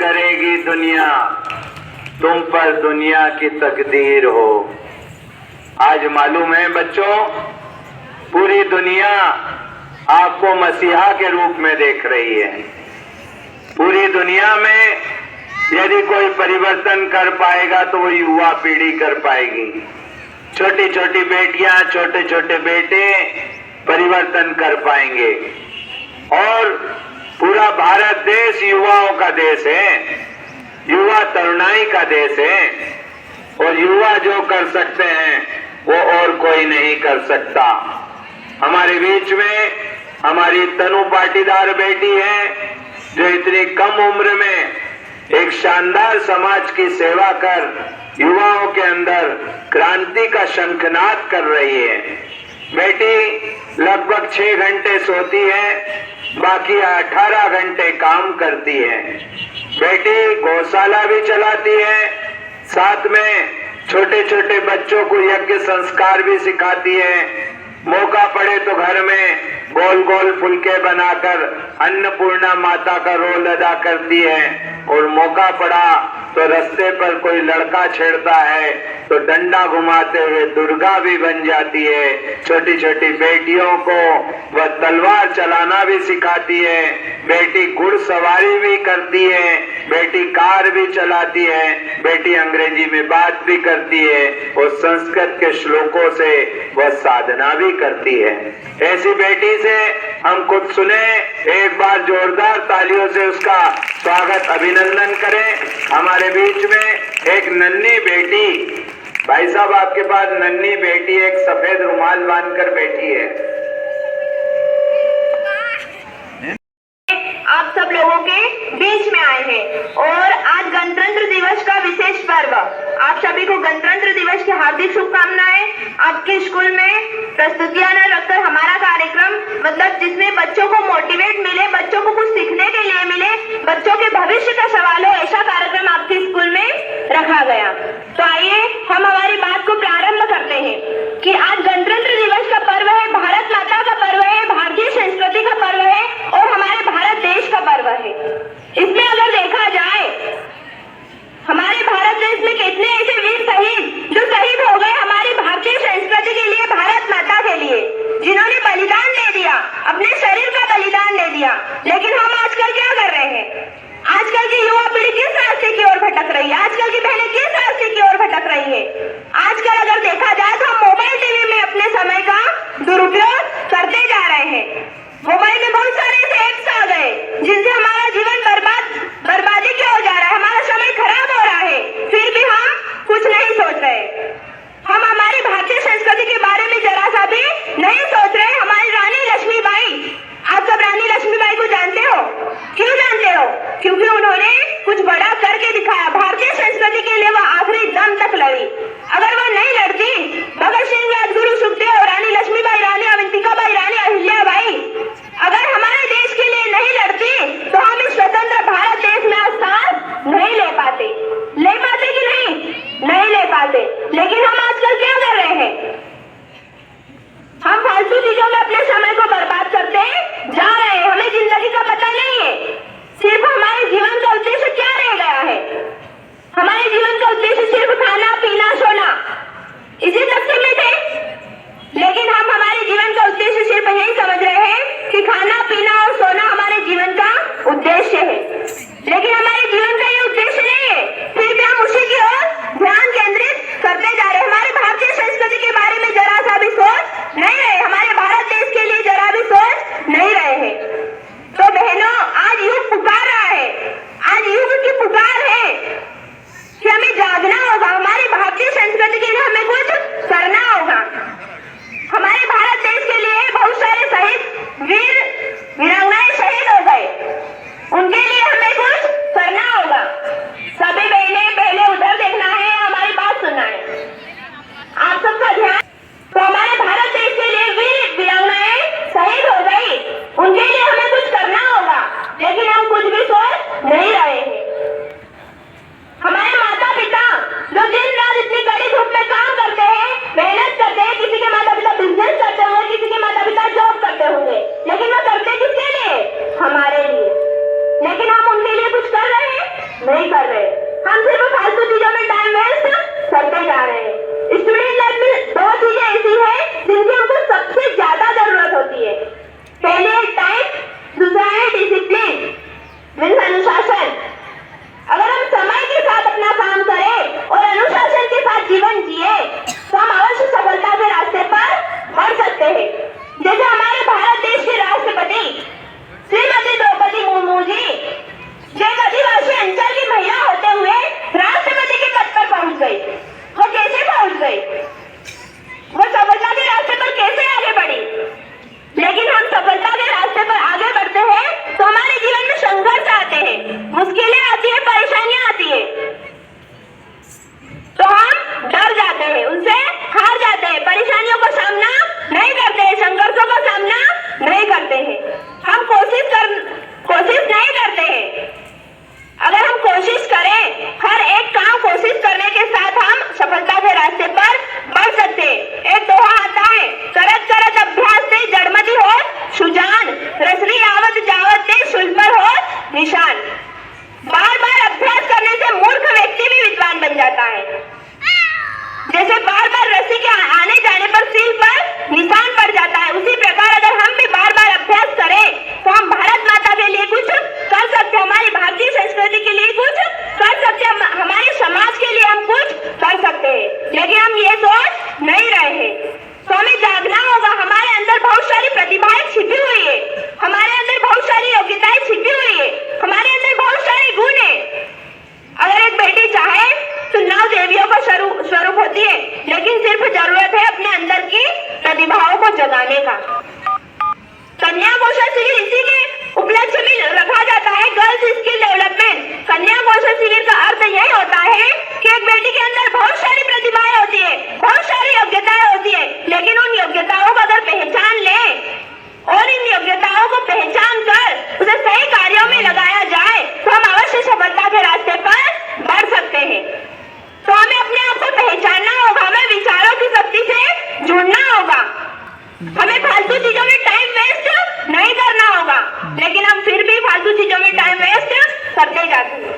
करेगी दुनिया, तुम पर दुनिया की तकदीर हो। आज मालूम है बच्चों, पूरी दुनिया आपको मसीहा के रूप में देख रही है। पूरी दुनिया में यदि कोई परिवर्तन कर पाएगा तो वो युवा पीढ़ी कर पाएगी। छोटी छोटी बेटियां, छोटे छोटे बेटे परिवर्तन कर पाएंगे। और पूरा भारत देश युवाओं का देश है, युवा तरुणाई का देश है। और युवा जो कर सकते हैं वो और कोई नहीं कर सकता। हमारे बीच में हमारी तनु पाटीदार बेटी है जो इतनी कम उम्र में एक शानदार समाज की सेवा कर युवाओं के अंदर क्रांति का शंखनाद कर रही है। बेटी लगभग 6 घंटे सोती है, बाकी 18 घंटे काम करती है। बेटी गौशाला भी चलाती है, साथ में छोटे छोटे बच्चों को यज्ञ संस्कार भी सिखाती है। मौका पड़े तो घर में गोल गोल फुलके बनाकर अन्नपूर्णा माता का रोल अदा करती है। और मौका पड़ा तो रास्ते पर कोई लड़का छेड़ता है तो डंडा घुमाते हुए दुर्गा भी बन जाती है। छोटी छोटी बेटियों को वह तलवार चलाना भी सिखाती है। बेटी घुड़सवारी भी करती है, बेटी कार भी चलाती है, बेटी अंग्रेजी में बात भी करती है और संस्कृत के श्लोकों से वह साधना भी करती है। ऐसी बेटी से हम कुछ सुने, एक बार जोरदार तालियों से उसका स्वागत अभिनंदन करें। हमारे बीच में एक नन्ही बेटी, भाई साहब आपके पास नन्ही बेटी एक सफेद रुमाल बांधकर बैठी है। आप सब लोगों के बीच में आए हैं और आज गणतंत्र दिवस का विशेष पर्व। आप सभी को गणतंत्र दिवस की हार्दिक शुभकामनाएं। आपके स्कूल में प्रस्तुतियां न रखकर हमारा कार्यक्रम, मतलब जिसमें बच्चों को मोटिवेट मिले, बच्चों को कुछ सीखने के लिए मिले, बच्चों के भविष्य का सवाल हो, ऐसा कार्यक्रम आपके स्कूल में रखा गया। तो आइए हम हमारी बात को प्रारंभ करते हैं कि आज गणतंत्र दिवस का पर्व है, भारत माता का पर्व है, भारतीय संस्कृति का पर्व है और हमारे भारत देश का पर्व है। इसमें अगर देखा जाए हमारे भारत देश में कितने ऐसे वीर शहीद जो शहीद हो गए हमारी भारतीय संस्कृति के लिए, भारत माता के लिए, जिन्होंने बलिदान दे दिया, अपने शरीर का बलिदान दे दिया। लेकिन हम आजकल क्या कर रहे हैं? आजकल की युवा पीढ़ी किस रास्ते की ओर भटक रही है? आजकल की बहनें किस रास्ते की ओर भटक रही है? आजकल अगर देखा जाए तो हम मोबाइल टीवी में अपने समय का दुरुपयोग करते जा रहे हैं। मोबाइल में बहुत सारे ऐसे ऐप्स आ गए जिनसे हमारा जीवन बर्बादी क्यों हो जा रहा है, हमारा समय खराब हो रहा है, फिर भी हम कुछ नहीं सोच रहे। हम हमारी भारतीय संस्कृति के बारे में जरा सा भी नहीं सोच रहे। हमारी रानी लक्ष्मीबाई, आप सब रानी लक्ष्मीबाई को जानते हो? क्यों जानते हो? क्योंकि उन्होंने कुछ बड़ा करके दिखाया। भारतीय संस्कृति के लिए वह आखिरी दम तक लड़ी। अगर वह नहीं लड़ती, भगत सिंह, राजगुरु, सुखदेव, रानी लक्ष्मीबाई, रानी अवंतिकाबाई, रानी अहिल्याबाई अगर हमारे देश के लिए नहीं लड़ती तो हम इस स्वतंत्र भारत देश में स्थान नहीं ले पाते। ले पाते कि नहीं? नहीं ले पाते। लेकिन हम आजकल क्या कर रहे हैं? हम फालतू चीजों में अपने समय को बर्बाद करते जा रहे हैं। हमें जिंदगी का पता नहीं है। सिर्फ हमारे जीवन का उद्देश्य क्या रह गया है? हमारे जीवन का उद्देश्य सिर्फ खाना, पीना, सोना, इसी तक सीमित है। लेकिन हम हमारे जीवन का उद्देश्य सिर्फ यही समझ रहे हैं कि खाना, पीना और सोना हमारे जीवन का उद्देश्य है। लेकिन हमारे जीवन का ये उद्देश्य नहीं है, फिर भी हम उसी की ओर ध्यान केंद्रित करते जा रहे हैं। हमारे भारतीय संस्कृति के बारे में जरा सा भी सोच नहीं रहे, हमारे भारत देश के लिए जरा भी सोच नहीं रहे हैं। तो बहनों, आज युग पुकार रहा है, आज युग की पुकार है कि हमें जागरूक हर एक काम कोशिश करने के साथ हम सफलता के रास्ते पर बढ़ सकते हैं। एक दोहा आता है, करत करत अभ्यास से जड़मति होत सुजान, रसरी आवत जावत से सुल पर होत निशान। बार बार अभ्यास करने से मूर्ख व्यक्ति भी विद्वान बन जाता है। जैसे बार बार रस्सी के आने जाने पर सील पर निशान पड़ जाता है, उसी प्रकार अगर हम भी बार बार अभ्यास करें तो हम भारत माता के लिए कुछ कर सकते हैं, हमारी भारतीय संस्कृति के लिए कुछ कर सकते हैं, हमारे समाज के लिए हम कुछ कर सकते हैं। लेकिन हम ये सोच नहीं रहे हैं, तो हमें जागना होगा। हमारे अंदर बहुत सारी प्रतिभाएं छिपी हुई है, हमारे अंदर बहुत सारी योग्यताएं छिपी हुई है, हमारे अंदर बहुत सारे गुण है। अगर एक बेटी चाहे तो 9 देवियों का स्वरूप होती है, लेकिन सिर्फ जरूरत है अपने अंदर की प्रतिभाओं को जगाने का। कन्या कौशल शिविर इसी के उपलक्ष्य में रखा जाता है, गर्ल्स स्किल डेवलपमेंट। कन्या कौशल शिविर का अर्थ यही होता है कि एक बेटी के अंदर बहुत सारी प्रतिभाएं होती है, बहुत सारी योग्यताएं होती है, लेकिन उन योग्यताओं को अगर पहचान ले और इन योग्यताओं को पहचान कर उसे सही कार्यों में लगाया जाए तो हम अवश्य सफलता के रास्ते पर बढ़ सकते हैं। तो हमें अपने आप को पहचानना होगा, हमें विचारों की शक्ति से जुड़ना होगा, हमें फालतू चीजों में टाइम वेस्ट नहीं करना होगा, लेकिन हम फिर भी फालतू चीजों में टाइम वेस्ट करते जाते हैं।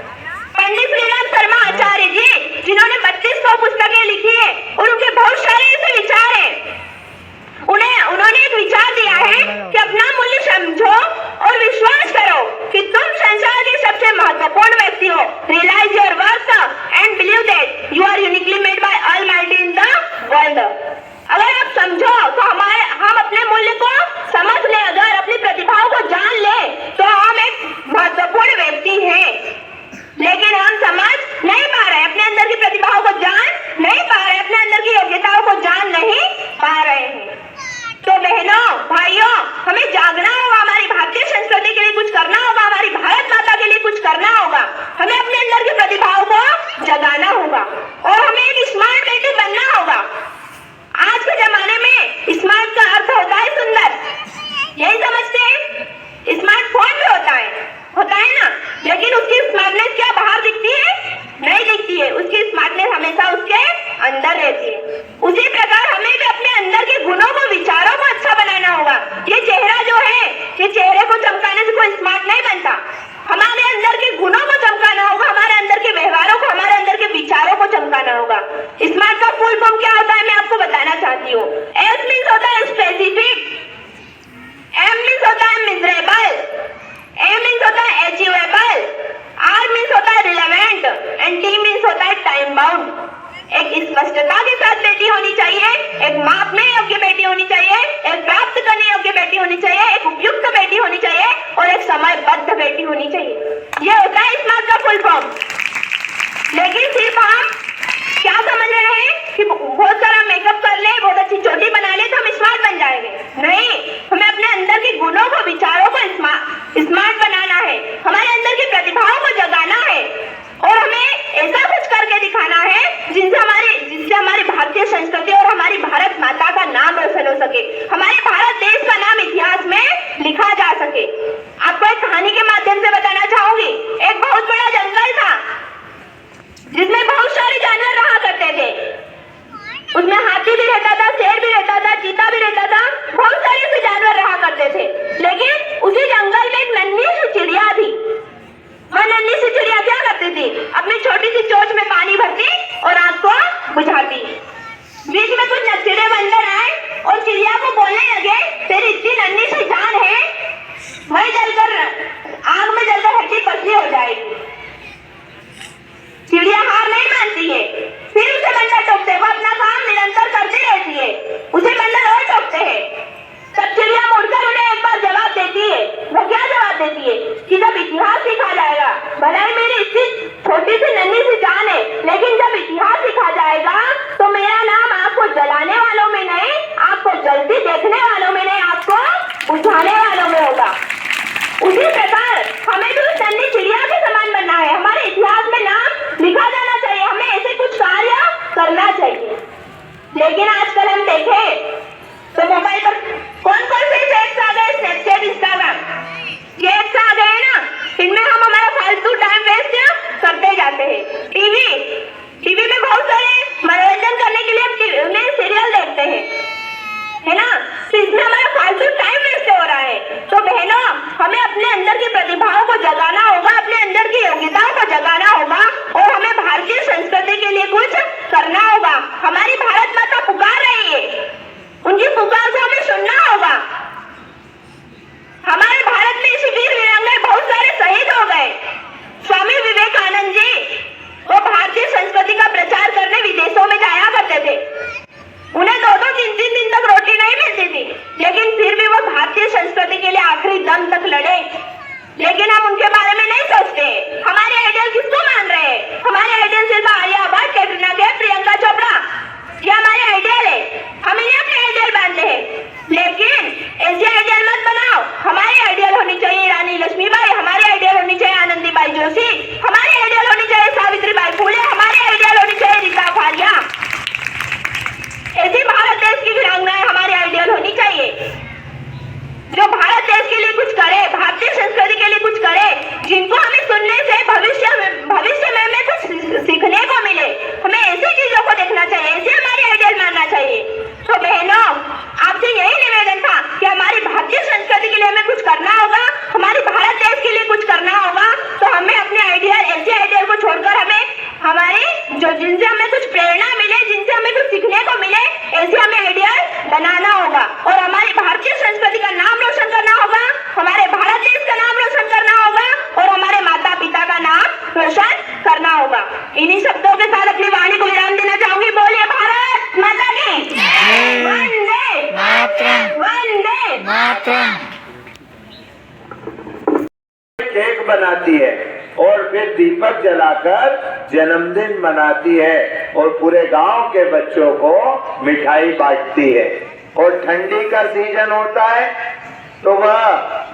पंडित श्रीराम शर्मा आचार्य जी, जिन्होंने 3200 पुस्तकें लिखी है और उनके बहुत सारे ऐसे विचार हैं, उन्होंने एक विचार दिया है कि अपना मूल्य समझो और विश्वास करो कि तुम संसार के सबसे महत्वपूर्ण व्यक्ति हो। Realise your worth and believe that you are uniquely made by almighty in the world. अगर आप समझो तो हम अपने मूल्य को समझ ले, अगर अपनी प्रतिभाओं को जान ले तो हम एक महत्वपूर्ण व्यक्ति हैं, लेकिन हम समझ नहीं पा रहे, अपने अंदर की प्रतिभाओं को जान नहीं पा रहे, अपने अंदर की योग्यताओं को जान नहीं पा रहे हैं। तो बहनों भाइयों, हमें जागना होगा, हमारी भारतीय संस्कृति के लिए कुछ करना होगा, हमारी भारत माता के लिए कुछ करना होगा, हमें अपने अंदर की प्रतिभाओं को जगाना होगा और हमें एक स्मार्ट बेटी बनना होगा। आज के जमाने में स्मार्ट का अर्थ होता है सुंदर, यही समझते हैं। स्मार्टफोन भी होता है ना, लेकिन उसकी स्मार्टनेस क्या बाहर दिखती है? नहीं दिखती है, उसकी स्मार्टनेस हमेशा उसके अंदर रहती है। उसी प्रकार हमें भी अपने अंदर के गुणों को, विचारों को अच्छा बनाना होगा। ये चेहरा जो है, ये चेहरे को चमकाने से कोई स्मार्ट नहीं बनता, हमारे अंदर के गुणों को चमकाना होगा, हमारे अंदर के व्यवहारों को, हमारे अंदर के विचारों को चमकाना होगा। स्मार्ट का फुल फॉर्म क्या होता है मैं आपको बताना चाहती हूँ। एस मीन्स होता है स्पेसिफिक, एम मीन्स होता है मिजरेबल, ए मीन्स होता है अचीवेबल, आर मीन्स होता है रिलेवेंट एंड टी मीन्स होता है टाइम बाउंड। एक स्पष्टता के साथ बेटी होनी चाहिए, एक मापने योग्य बेटी होनी चाहिए, एक प्राप्त करने योग्य बेटी होनी चाहिए, एक उपयुक्त बेटी होनी चाहिए और एक समयबद्ध बेटी होनी चाहिए। ये होता है स्मार्ट का फुल फॉर्म। लेकिन सिर्फ हम क्या समझ रहे हैं कि बहुत सारा मेकअप कर ले, बहुत अच्छी चोटी बना ले तो हम स्मार्ट बन जाएंगे। नहीं, हमें अपने अंदर के गुणों को, विचारों को स्मार्ट बनाना है, हमारे अंदर की प्रतिभाओं को जगाना है और हमें ऐसा कुछ करके दिखाना है जिनसे हमारी भारतीय संस्कृति और हमारी भारत माता का नाम रोशन हो सके, हमारे भारत देश का नाम इतिहास में लिखा जा सके। आपको एक कहानी के माध्यम से बताना चाहूंगी। एक बहुत बड़ा जंगल था जिसमें बहुत सारे जानवर रहा करते थे। उसमें हाथी भी रहता था, शेर भी रहता था, चीता भी रहता था, बहुत सारे ऐसे जानवर रहा करते थे। लेकिन उसी जंगल में एक नन्ही सी चिड़िया थी। वह नन्ही सी चिड़िया क्या करती थी? अपनी छोटी सी चोंच में पानी भरती और आग को बुझाती। बीच में कुछ नक्सीड़े बंदर आए और चिड़िया को बोलने लगे, तेरी इतनी नन्ही सी जान है, वही जलकर आग में जलकर हड्डी पसली हो जाएगी। चिड़िया हार नहीं मानती है, फिर उसे बंदर टोकते हैं, वो अपना काम निरंतर करती रहती है, उसे बंदर और टोकते हैं। तब चिड़िया मुड़कर उन्हें एक बार जवाब देती है। वो क्या जवाब देती है कि जब इतिहास सीखा जाएगा, भले ही मेरी इतनी छोटी सी नन्ही सी जान है, लेकिन जब इतिहास सीखा जाएगा तो मेरा नाम आपको जलाने वालों में नहीं, आपको जल्दी देखने वालों में नहीं, आपको बुझाने वालों में होगा। उसी प्रकार हमें भी उस नन्ही चिड़िया के समान बनना है, हमारे इतिहास में नाम लिखा जाना चाहिए, हमें ऐसे कुछ कार्य करना चाहिए। लेकिन आजकल हम देखें तो मोबाइल पर कौन कौन से एप्स आ गए, स्नैपचैट, इंस्टाग्राम, ये एप्स आ गए ना, इनमें हम हमारा फालतू टाइम वेस्ट करते जाते हैं। टीवी में बहुत सारे मनोरंजन करने के लिए हम सीरियल देखते हैं, है ना, तो इसमें हमारा फालतू टाइम वेस्ट हो रहा है। तो बहनों, हमें अपने अंदर की प्रतिभाओं को जगाना होगा, अपने अंदर की योग्यताओं को जगाना होगा और हमें भारतीय संस्कृति के लिए कुछ करना होगा। हमारी भारत माता पुकार रही है, उनकी पुकार को हमें सुनना होगा। हमारे भारत में ऐसे वीर वीरांगनाएं बहुत सारे शहीद हो गए। स्वामी विवेकानंद जी वो भारतीय संस्कृति का प्रचार करने विदेशों में जाया करते थे। उन्हें 2-2, 3-3 दिन तक रोटी नहीं मिलती थी, लेकिन फिर भी वो भारतीय संस्कृति के लिए आखिरी दम तक लड़े। लेकिन हम उनके बारे में नहीं सोचते। हमारे आइडियल किसको मान रहे हैं? हमारे आइडियल सिर्फ आलिया भट्ट, कैटरीना कैफ, प्रियंका चोपड़ा, ये हमारे आइडियल है। हम इन्हें अपने आइडियल मानते हैं, लेकिन ऐसे आइडियल मत बनाओ। हमारे आइडियल होनी चाहिए रानी लक्ष्मीबाई, हमारे आइडियल होनी चाहिए आनंदीबाई जोशी, हमारे आइडियल होनी चाहिए सावित्रीबाई फुले, हमारे आइडियल होनी चाहिए रीता फारिया। ऐसी भारत देश की वीरांगनाएं हमारे आइडियल होनी चाहिए, जो भारत देश के लिए कुछ करे, भारतीय संस्कृति के लिए कुछ करे, जिनको हमें सुनने से भविष्य में हमें कुछ सीखने को मिले। हमें ऐसी चीजों को देखना चाहिए, ऐसे हमारे आइडियल मानना चाहिए। तो बहनों, आपसे यही निवेदन था कि हमारी भारतीय संस्कृति के लिए हमें कुछ करना होगा, हमारे भारत देश के लिए कुछ करना होगा। तो हमें अपने आइडियल, ऐसे आइडियल को छोड़कर हमें हमारी जिनसे हमें कुछ प्रेरणा मिले, जिनसे हमें कुछ सीखने को मिले, ऐसे हमें आइडियल बनाना होगा और हमारी भारतीय संस्कृति का नाम रोशन करना होगा, हमारे भारत देश का नाम रोशन करना होगा और हमारे माता पिता का नाम रोशन करना होगा। इन्हीं शब्दों के साथ अपनी वाणी को विराम देना चाहूंगी। बोलिए भारत माता की वंदे मातरम, वंदे मातरम। केक बनाती है और फिर दीपक जलाकर जन्मदिन मनाती है और पूरे गांव के बच्चों को मिठाई बांटती है। और ठंडी का सीजन होता है तो वह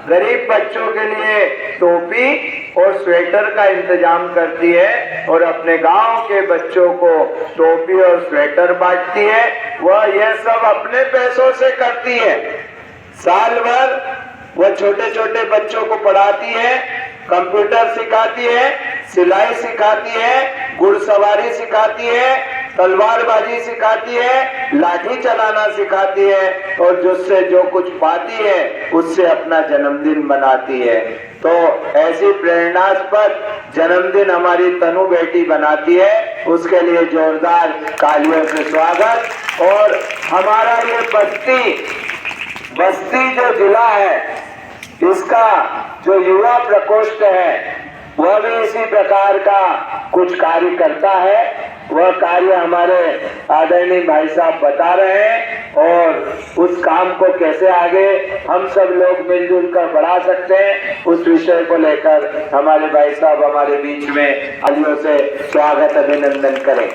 गरीब बच्चों के लिए टोपी और स्वेटर का इंतजाम करती है और अपने गांव के बच्चों को टोपी और स्वेटर बांटती है। वह यह सब अपने पैसों से करती है। साल भर वह छोटे छोटे बच्चों को पढ़ाती है, कंप्यूटर सिखाती है, सिलाई सिखाती है, घुड़सवारी सिखाती है, तलवारबाजी सिखाती है, लाठी चलाना सिखाती है और जिससे जो कुछ पाती है उससे अपना जन्मदिन मनाती है। तो ऐसी प्रेरणास्पद जन्मदिन हमारी तनु बेटी बनाती है, उसके लिए जोरदार तालियों से स्वागत। और हमारा ये बस्ती जो जिला है, इसका जो युवा प्रकोष्ठ है वह भी इसी प्रकार का कुछ कार्य करता है। वह कार्य हमारे आदरणीय भाई साहब बता रहे हैं और उस काम को कैसे आगे हम सब लोग मिलजुल कर बढ़ा सकते हैं, उस विषय को लेकर हमारे भाई साहब हमारे बीच में तालियों से स्वागत अभिनंदन करें।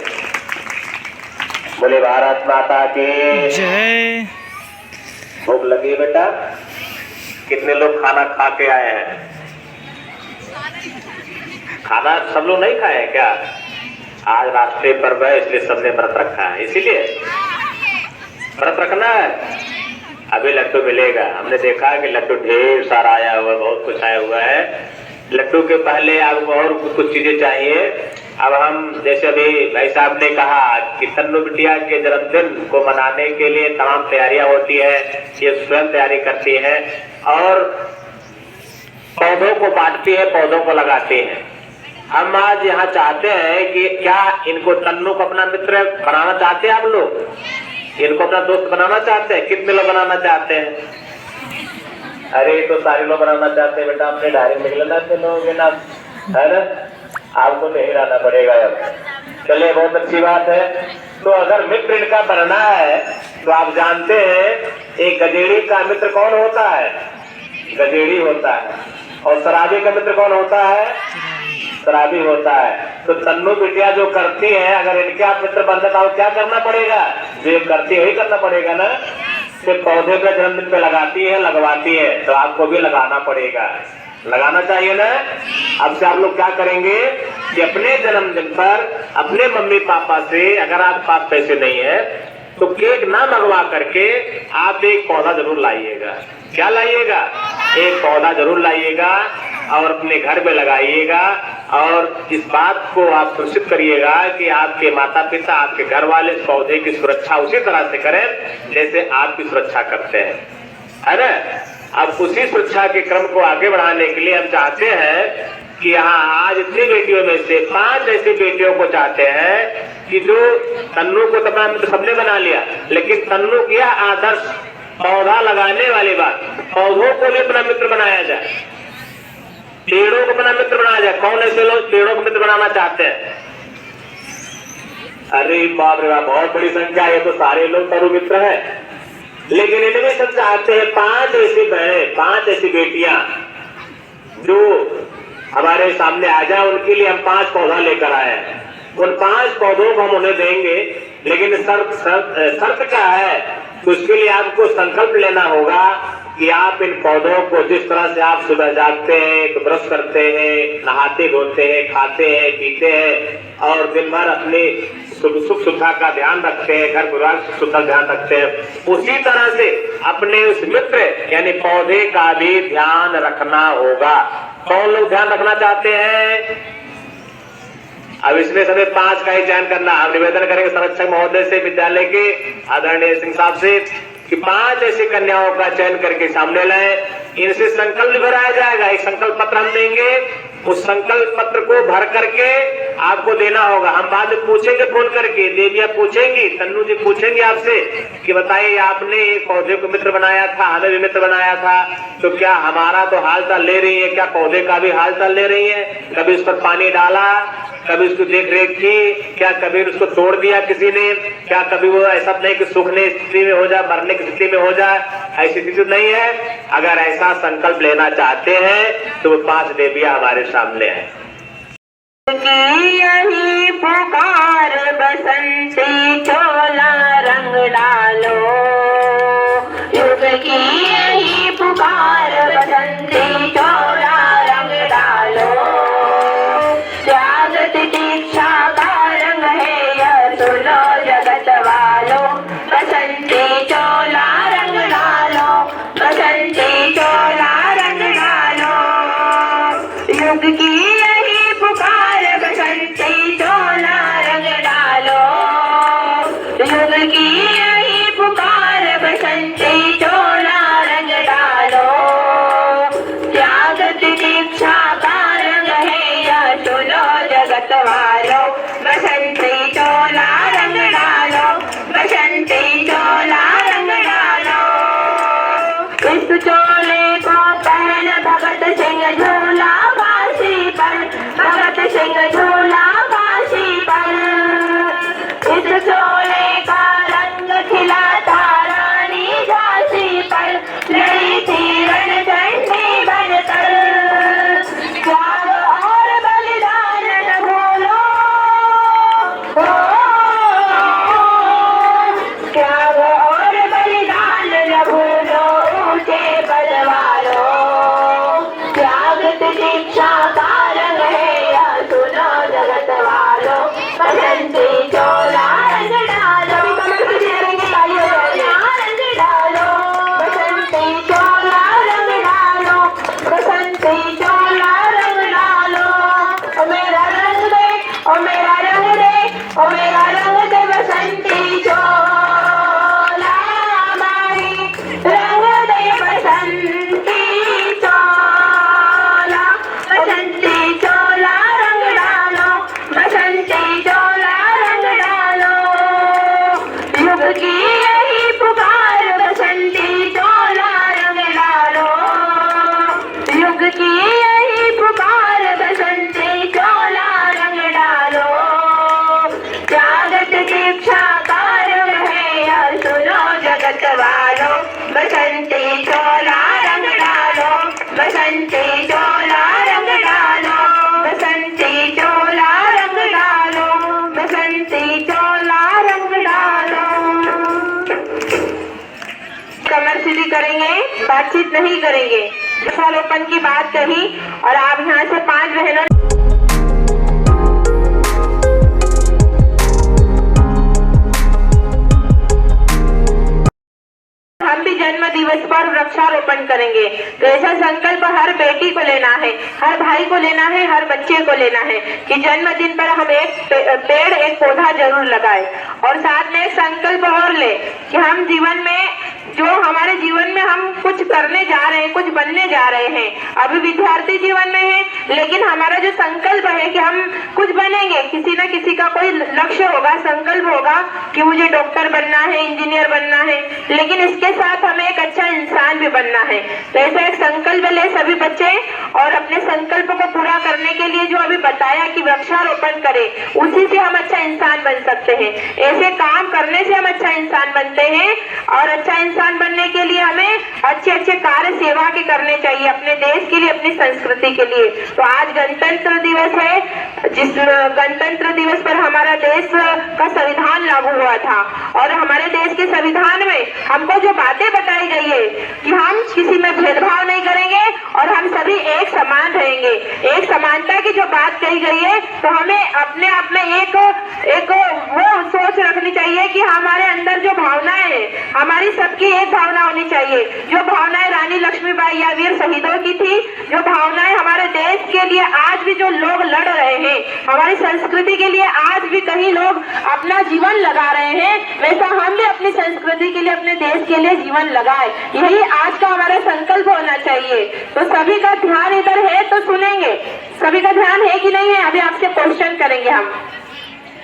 बोले भारत माता की जय। भूख लगी है बेटा? कितने लोग खाना खा के आए हैं? खाना सब लोग नहीं खाए हैं क्या? आज राष्ट्रीय पर्व है इसलिए सबने व्रत रखा है, इसीलिए व्रत रखना है। अभी लड्डू मिलेगा, हमने देखा है कि लड्डू ढेर सारा आया हुआ है, बहुत कुछ आया हुआ है। लड्डू के पहले आपको और कुछ चीजें चाहिए। अब हम जैसे अभी भाई साहब ने कहा कि तन्नू बिटिया के जन्मदिन को मनाने के लिए तमाम तैयारियां होती है, ये स्वयं तैयारी करती है और पौधों को बांटती है, पौधों को लगाती है। हम आज यहाँ चाहते हैं कि क्या इनको तन्नू को अपना मित्र बनाना चाहते हैं? आप लोग इनको अपना दोस्त बनाना चाहते हैं? कितने लोग बनाना चाहते हैं? अरे तो सारे लोग बनाना चाहते हैं बेटा, अपने डायरी में लिख लेना लोगे ना, है ना? आपको नहीं लाना पड़ेगा अब। चलिए, बहुत अच्छी बात है। तो अगर मित्र इनका बनना है तो आप जानते हैं एक गजेड़ी का मित्र कौन होता है? गजेड़ी होता है। और शराबी का मित्र कौन होता है? शराबी होता है। तो तन्नू बिटिया जो करती है, अगर इनके आप मित्र बनना तो क्या करना पड़ेगा? जो करती है वही करना पड़ेगा ना। सिर्फ पौधे पे जन्मदिन पे लगाती है, लगवाती है, तो आपको भी लगाना पड़ेगा, लगाना चाहिए ना। अब से आप लोग क्या करेंगे कि अपने जन्मदिन पर अपने मम्मी पापा से, अगर आपके पास पैसे नहीं है तो केक ना मंगवा करके आप एक पौधा जरूर लाइएगा। क्या लाइएगा? एक पौधा जरूर लाइएगा और अपने घर में लगाइएगा और इस बात को आप सुनिश्चित करिएगा कि आपके माता पिता, आपके घर वाले इस पौधे की सुरक्षा उसी तरह से करें जैसे आपकी सुरक्षा करते हैं, है ना। अब उसी सुरक्षा के क्रम को आगे बढ़ाने के लिए हम चाहते हैं कि यहाँ आज इतनी बेटियों में से 5 ऐसी बेटियों को चाहते हैं कि जो तन्नू को तो अपना मित्र सबने बना लिया, लेकिन तन्नू किया आदर्श पौधा लगाने वाली बात, पौधों को भी अपना मित्र बनाया जाए, पेड़ों को अपना मित्र बनाया जाए। कौन ऐसे लोग पेड़ों को मित्र बनाना चाहते हैं? अरे बाप रे बाप, बहुत बड़ी संख्या है, तो सारे लोग तरु मित्र हैं। लेकिन इनमें सब चाहते हैं 5 ऐसी बहनें, 5 ऐसी बेटियां जो हमारे सामने आ जाए, उनके लिए हम 5 पौधा लेकर आए हैं। उन 5 पौधों को हम उन्हें देंगे, लेकिन शर्त क्या है कि उसके लिए आपको संकल्प लेना होगा कि आप इन पौधों को जिस तरह से आप सुबह जागते हैं, तो ब्रश करते हैं, नहाते धोते हैं, खाते हैं, पीते हैं और दिन भर अपनी सुख सुविधा का ध्यान रखते हैं, घर परिवार सुख का ध्यान रखते हैं, उसी तरह से अपने उस मित्र यानी पौधे का भी ध्यान रखना होगा। कौन लोग ध्यान रखना चाहते हैं? अब इसमें सभी 5 का ही चयन करना। हम निवेदन करेंगे संरक्षक महोदय से, विद्यालय के आदरणीय सिंह साहब से कि 5 ऐसी कन्याओं का चयन करके सामने लाए, इनसे संकल्प भराया जाएगा। एक संकल्प पत्र हम देंगे, उस संकल्प पत्र को भर करके आपको देना होगा। हम बाद में पूछेंगे फोन करके, देवियां पूछेंगी, तन्नू जी पूछेंगे आपसे कि बताइए आपने एक पौधे को मित्र बनाया था, हमें भी मित्र बनाया था, तो क्या हमारा तो हाल चाल ले रही है, क्या पौधे का भी हाल चाल ले रही है? कभी उस पर पानी डाला, कभी उसकी देख रेख की, क्या कभी उसको तोड़ दिया किसी ने, क्या कभी वो ऐसा नहीं कि सूखने स्थिति में हो जाए, मरने की स्थिति में हो जाए, ऐसी स्थिति नहीं है। अगर ऐसा संकल्प लेना चाहते हैं तो वो 5 देवियां हमारे सामने है। यही पुकार बसंती चोला रंग डालो, युग की यही पुकार बसंती चोला रंग डालो, त्याग दीक्षा का रंग है यह सुनो जगत वालो, बसंती चोला रंग डालो, बसंती चोला रंग डालो, युग की यही पुकार बसंती चोला रंग डालो, युग की यही पुकार बसंती चोला रंग डालो, त्याग दीक्षा का रंग है यह सुनो जगत वालो, बसंती चोला रंग डालो, बसंती चोला रंग डालो। इस चोले को पहन भगत सिंह झूला फांसी पर, भगत सिंह झूला फांसी पर, इस चोले का रंग खिला था रानी झांसी पर, लड़ी थी रणझंडी बनकर, त्याग और बलिदान न भूलो, त्याग और बलिदान न भूलो, ऊंचे पद वालों, त्याग दीक्षा का रंग है यह सुनो जगत वालों, बसंती चोला रंग डालो, रंग डालो, बसंती चोला रंग डालो, बसंती चोला रंग डालो, ओ मेरा रंग दे, ओ मेरा रंग दे, ओ मेरा रंग दे बसंती चोला हमारी, रंग दे बसंती चोला, बसंती चोला रंग डालो, बसंती चोला रंग डालो, युग की यही पुकार बसंती चोला रंग डालो, युग की यही पुकार बसंती चोला रंग डालो, त्याग दीक्षा का रंग है यह सुनो जगत वालो, बसंती चोला रंग डालो, बसंती चोला रंग डालो, बसंती चोला रंग डालो, बसंती चोला रंग डालो। कमर सीधी करेंगे, बातचीत नहीं करेंगे। वृक्षारोपण की बात कही और आप यहाँ से 5 बहनों हम भी जन्म दिवस पर वृक्षारोपण करेंगे। तो ऐसा संकल्प हर बेटी बेटी को लेना है, हर भाई को लेना है, हर बच्चे को लेना है कि जन्मदिन पर हम एक पेड़ एक पौधा जरूर लगाए। और साथ में एक संकल्प और ले कि हम जीवन में जो हमारे जीवन में हम कुछ करने जा रहे हैं, कुछ बनने जा रहे हैं। अभी विद्यार्थी जीवन में है, लेकिन हमारा जो संकल्प है कि हम कुछ बनेंगे, किसी न किसी का कोई लक्ष्य होगा, संकल्प होगा कि मुझे डॉक्टर बनना है, इंजीनियर बनना है, लेकिन इसके साथ हमें एक अच्छा इंसान भी बनना है। तो ऐसा एक संकल्प ले सभी बच्चे, और अपने संकल्प को पूरा करने के लिए जो अभी बताया कि वृक्षारोपण करें, उसी से हम अच्छा इंसान बन सकते हैं। ऐसे काम करने से हम अच्छा इंसान बनते हैं, और अच्छा इंसान बनने के लिए हमें अच्छे अच्छे कार्य सेवा के करने चाहिए अपने देश के लिए, अपनी संस्कृति के लिए। तो आज गणतंत्र दिवस है, जिस गणतंत्र दिवस पर हमारा देश का संविधान लागू हुआ था, और हमारे देश के संविधान में हमको जो बातें बताई गई है कि हम किसी में भेदभाव नहीं करेंगे और हम सभी एक समान रहेंगे, एक समानता की जो बात कही गई है, तो हमें अपने आप में एक वो सोच रखनी चाहिए कि हमारे अंदर जो भावनाएं हैं, हमारी सबकी एक भावना होनी चाहिए। जो भावनाएं रानी लक्ष्मीबाई या वीर शहीदों की थी, जो भावनाएं हमारे देश के लिए आज भी जो लोग लड़ रहे हैं, हमारी संस्कृति के लिए आज भी कहीं लोग अपना जीवन लगा रहे हैं, वैसा हम भी अपनी संस्कृति के लिए, अपने देश के लिए जीवन लगाए। यही आज का हमारा संकल्प होना चाहिए। तो सभी का ध्यान इधर है तो सुनेंगे, सभी का ध्यान है कि नहीं है? अभी आपसे क्वेश्चन करेंगे, हम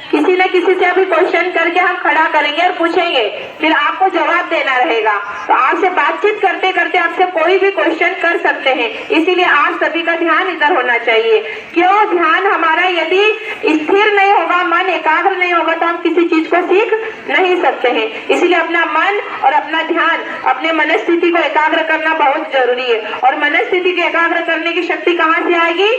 किसी न किसी से अभी क्वेश्चन करके हम खड़ा करेंगे और पूछेंगे, फिर आपको जवाब देना रहेगा। तो आपसे बातचीत करते करते आपसे कोई भी क्वेश्चन कर सकते हैं, इसीलिए आप सभी का ध्यान इधर होना चाहिए। क्यों? ध्यान हमारा यदि स्थिर नहीं होगा, मन एकाग्र नहीं होगा, तो हम किसी चीज को सीख नहीं सकते हैं। इसीलिए अपना मन और अपना ध्यान, अपने मनस्थिति को एकाग्र करना बहुत जरूरी है। और मनस्थिति को एकाग्र करने की शक्ति कहाँ से आएगी?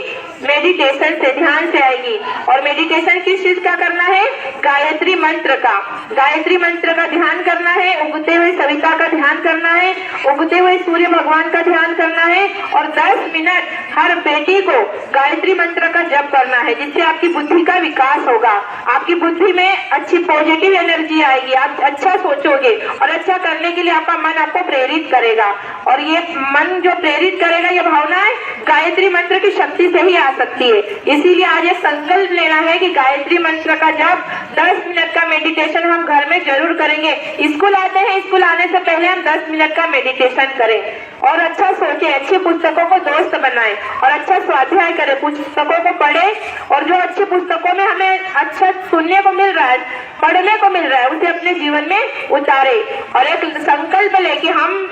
मेडिटेशन से, ध्यान से आएगी। और मेडिटेशन किस चीज का करना है? गायत्री मंत्र का। गायत्री मंत्र का ध्यान करना है, उगते हुए सविता का ध्यान करना है, उगते हुए सूर्य भगवान का ध्यान करना है, और 10 मिनट हर बेटी को गायत्री मंत्र का जप करना है, जिससे आपकी बुद्धि का विकास होगा, आपकी बुद्धि में अच्छी पॉजिटिव एनर्जी आएगी, आप अच्छा सोचोगे, और अच्छा करने के लिए आपका मन आपको प्रेरित करेगा। और ये मन जो प्रेरित करेगा, ये भावनाएं गायत्री मंत्र की शक्ति से ही आ सकती है। इसीलिए आज ये संकल्प लेना है कि गायत्री मंत्र का जब 10 मिनट का मेडिटेशन हम घर में जरूर करेंगे। स्कूल आते हैं, स्कूल आने से पहले हम 10 मिनट का मेडिटेशन करें, और अच्छा सोचें, अच्छी पुस्तकों को दोस्त बनाएं, और अच्छा स्वाध्याय करें, पुस्तकों को पढ़ें, और जो अच्छी पुस्तकों में हमें अच्छा सुनने को मिल रहा है, पढ़ने को मिल रहा है, उसे अपने जीवन में उतारे। और एक संकल्प ले कि हम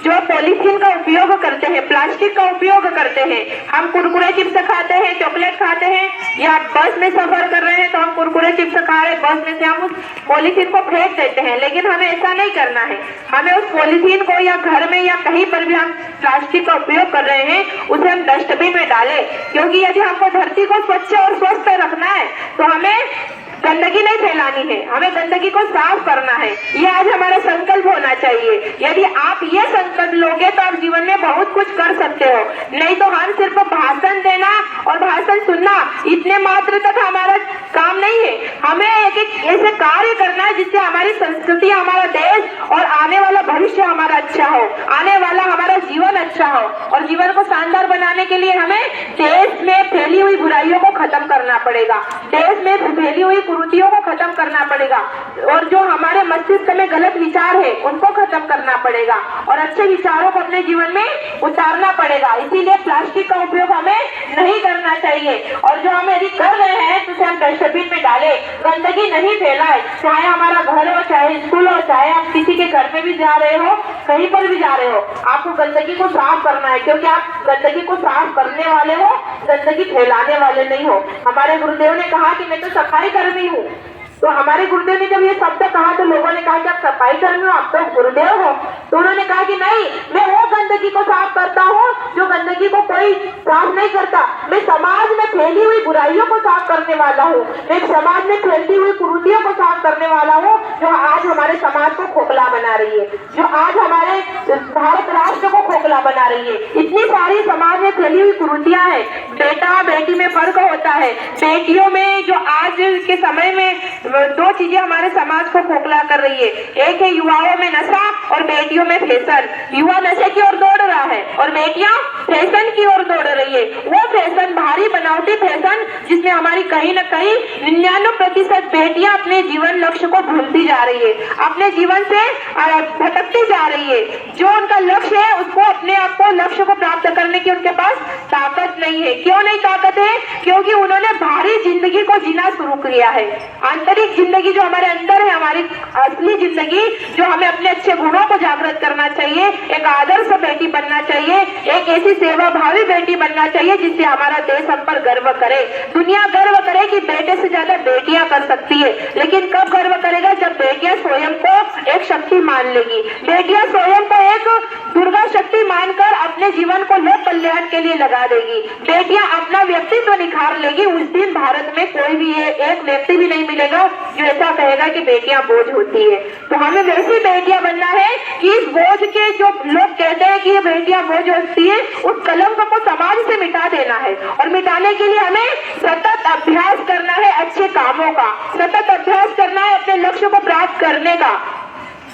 जो पॉलीथीन का उपयोग करते हैं, प्लास्टिक का उपयोग करते हैं, हम कुरकुरे चिप्स खाते हैं, चॉकलेट खाते हैं, या बस में सफर कर रहे हैं तो हम कुरकुरे चिप्स खा रहे हैं, बस में से हम उस पॉलीथीन को फेंक देते हैं। लेकिन हमें ऐसा नहीं करना है। हमें उस पॉलीथीन को, या घर में या कहीं पर भी हम प्लास्टिक का उपयोग कर रहे हैं, उसे हम डस्टबिन में डालें। क्योंकि यदि हमको धरती को स्वच्छ और स्वस्थ रखना है तो हमें गंदगी नहीं फैलानी है, हमें गंदगी को साफ करना है। ये आज हमारा संकल्प होना चाहिए। यदि आप ये संकल्प लोगे तो आप जीवन में बहुत कुछ कर सकते हो। नहीं तो हम सिर्फ भाषण देना और भाषण सुनना, इतने मात्र तक हमारा काम नहीं है। हमें एक एक ऐसे कार्य करना है जिससे हमारी संस्कृति, हमारा देश और आने वाला भविष्य हमारा अच्छा हो, आने वाला हमारा जीवन अच्छा हो। और जीवन को शानदार बनाने के लिए हमें देश में फैली हुई बुराइयों को खत्म करना पड़ेगा, देश में फैली हुई कुरीतियों को खत्म करना पड़ेगा, और जो हमारे मस्तिष्क में गलत विचार है उनको खत्म करना पड़ेगा, और अच्छे विचारों को अपने जीवन में उतारना पड़ेगा। इसीलिए प्लास्टिक का उपयोग हमें नहीं करना चाहिए, और जो हम यदि कर रहे हैं तो उसे हम डस्टबिन में डालें, गंदगी नहीं फैलाए। चाहे हमारा घर हो, चाहे स्कूल हो, चाहे आप किसी के घर में भी जा रहे हो, कहीं पर भी जा रहे हो, आपको गंदगी को साफ करना है। क्योंकि आप गंदगी को साफ करने वाले हो, गंदगी फैलाने वाले नहीं हो। हमारे गुरुदेव ने कहा कि मैं तो सफाई कर्मी हूँ। तो हमारे गुरुदेव ने जब ये शब्द कहा तो लोगों ने कहा कि आप सफाई कर्मी हो, आप तो गुरुदेव हो। तो उन्होंने कहा कि नहीं, मैं वो गंदगी को साफ करता हूँ जो गंदगी को कोई साफ नहीं करता। मैं समाज में फैली हुई बुराइयों को साफ करने वाला हूँ, मैं समाज में फैलती हुई कुरीतियों को साफ करने वाला हूँ, जो आज हमारे समाज को खोखला बना रही है, जो आज हमारे भारत राष्ट्र को खोखला बना रही है। इतनी सारी समाज में फैली हुई कुरीतियां हैं। बेटा बेटी में फर्क होता है। बेटियों में जो आज के समय में दो चीजें हमारे समाज को खोखला कर रही है, एक है युवाओं में नशा और बेटियों में फैशन। युवा नशे की ओर दौड़ रहा है और बेटियां फैशन की ओर दौड़ रही है। वो फैशन भारी बनावटी फैशन जिसमें हमारी कहीं न कहीं 99% बेटियां अपने जीवन लक्ष्य को भूलती जा रही है, अपने जीवन से भटकती जा रही है। जो उनका लक्ष्य है उसको अपने आप को लक्ष्य को प्राप्त करने की उनके पास ताकत नहीं है। क्यों नहीं ताकत है? क्योंकि उन्होंने भारी जिंदगी को जीना शुरू किया है। आंतरिक जिंदगी जो हमारे अंदर है, हमारी असली जिंदगी जो हमें अपने अच्छे गुणों को जागृत करना चाहिए, एक आदर्श बेटी बनना चाहिए, एक ऐसी सेवा भावी बेटी बनना चाहिए जिससे हमारा देश हम पर गर्व करे, दुनिया गर्व करे कि बेटे से ज्यादा बेटियां कर सकती है। लेकिन कब गर्व करेगा? जब बेटियां स्वयं को एक शक्ति मान लेगी, बेटियां स्वयं को एक दुर्गा शक्ति मानकर अपने जीवन को लोक कल्याण के लिए लगा देगी, बेटियां अपना व्यक्तित्व निखार लेगी। उस दिन भारत में कोई भी एक व्यक्ति भी नहीं मिलेगा जो ऐसा कहेगा कि बेटियां बोझ होती है। तो हमें वैसी बेटियां बनना है कि इस बोझ के जो लोग कहते हैं कि ये बेटियां बोझ होती है, उस कलंक को समाज से मिटा देना है। और मिटाने के लिए हमें सतत अभ्यास करना है अच्छे कामों का, सतत अभ्यास करना है अपने लक्ष्य को प्राप्त करने का,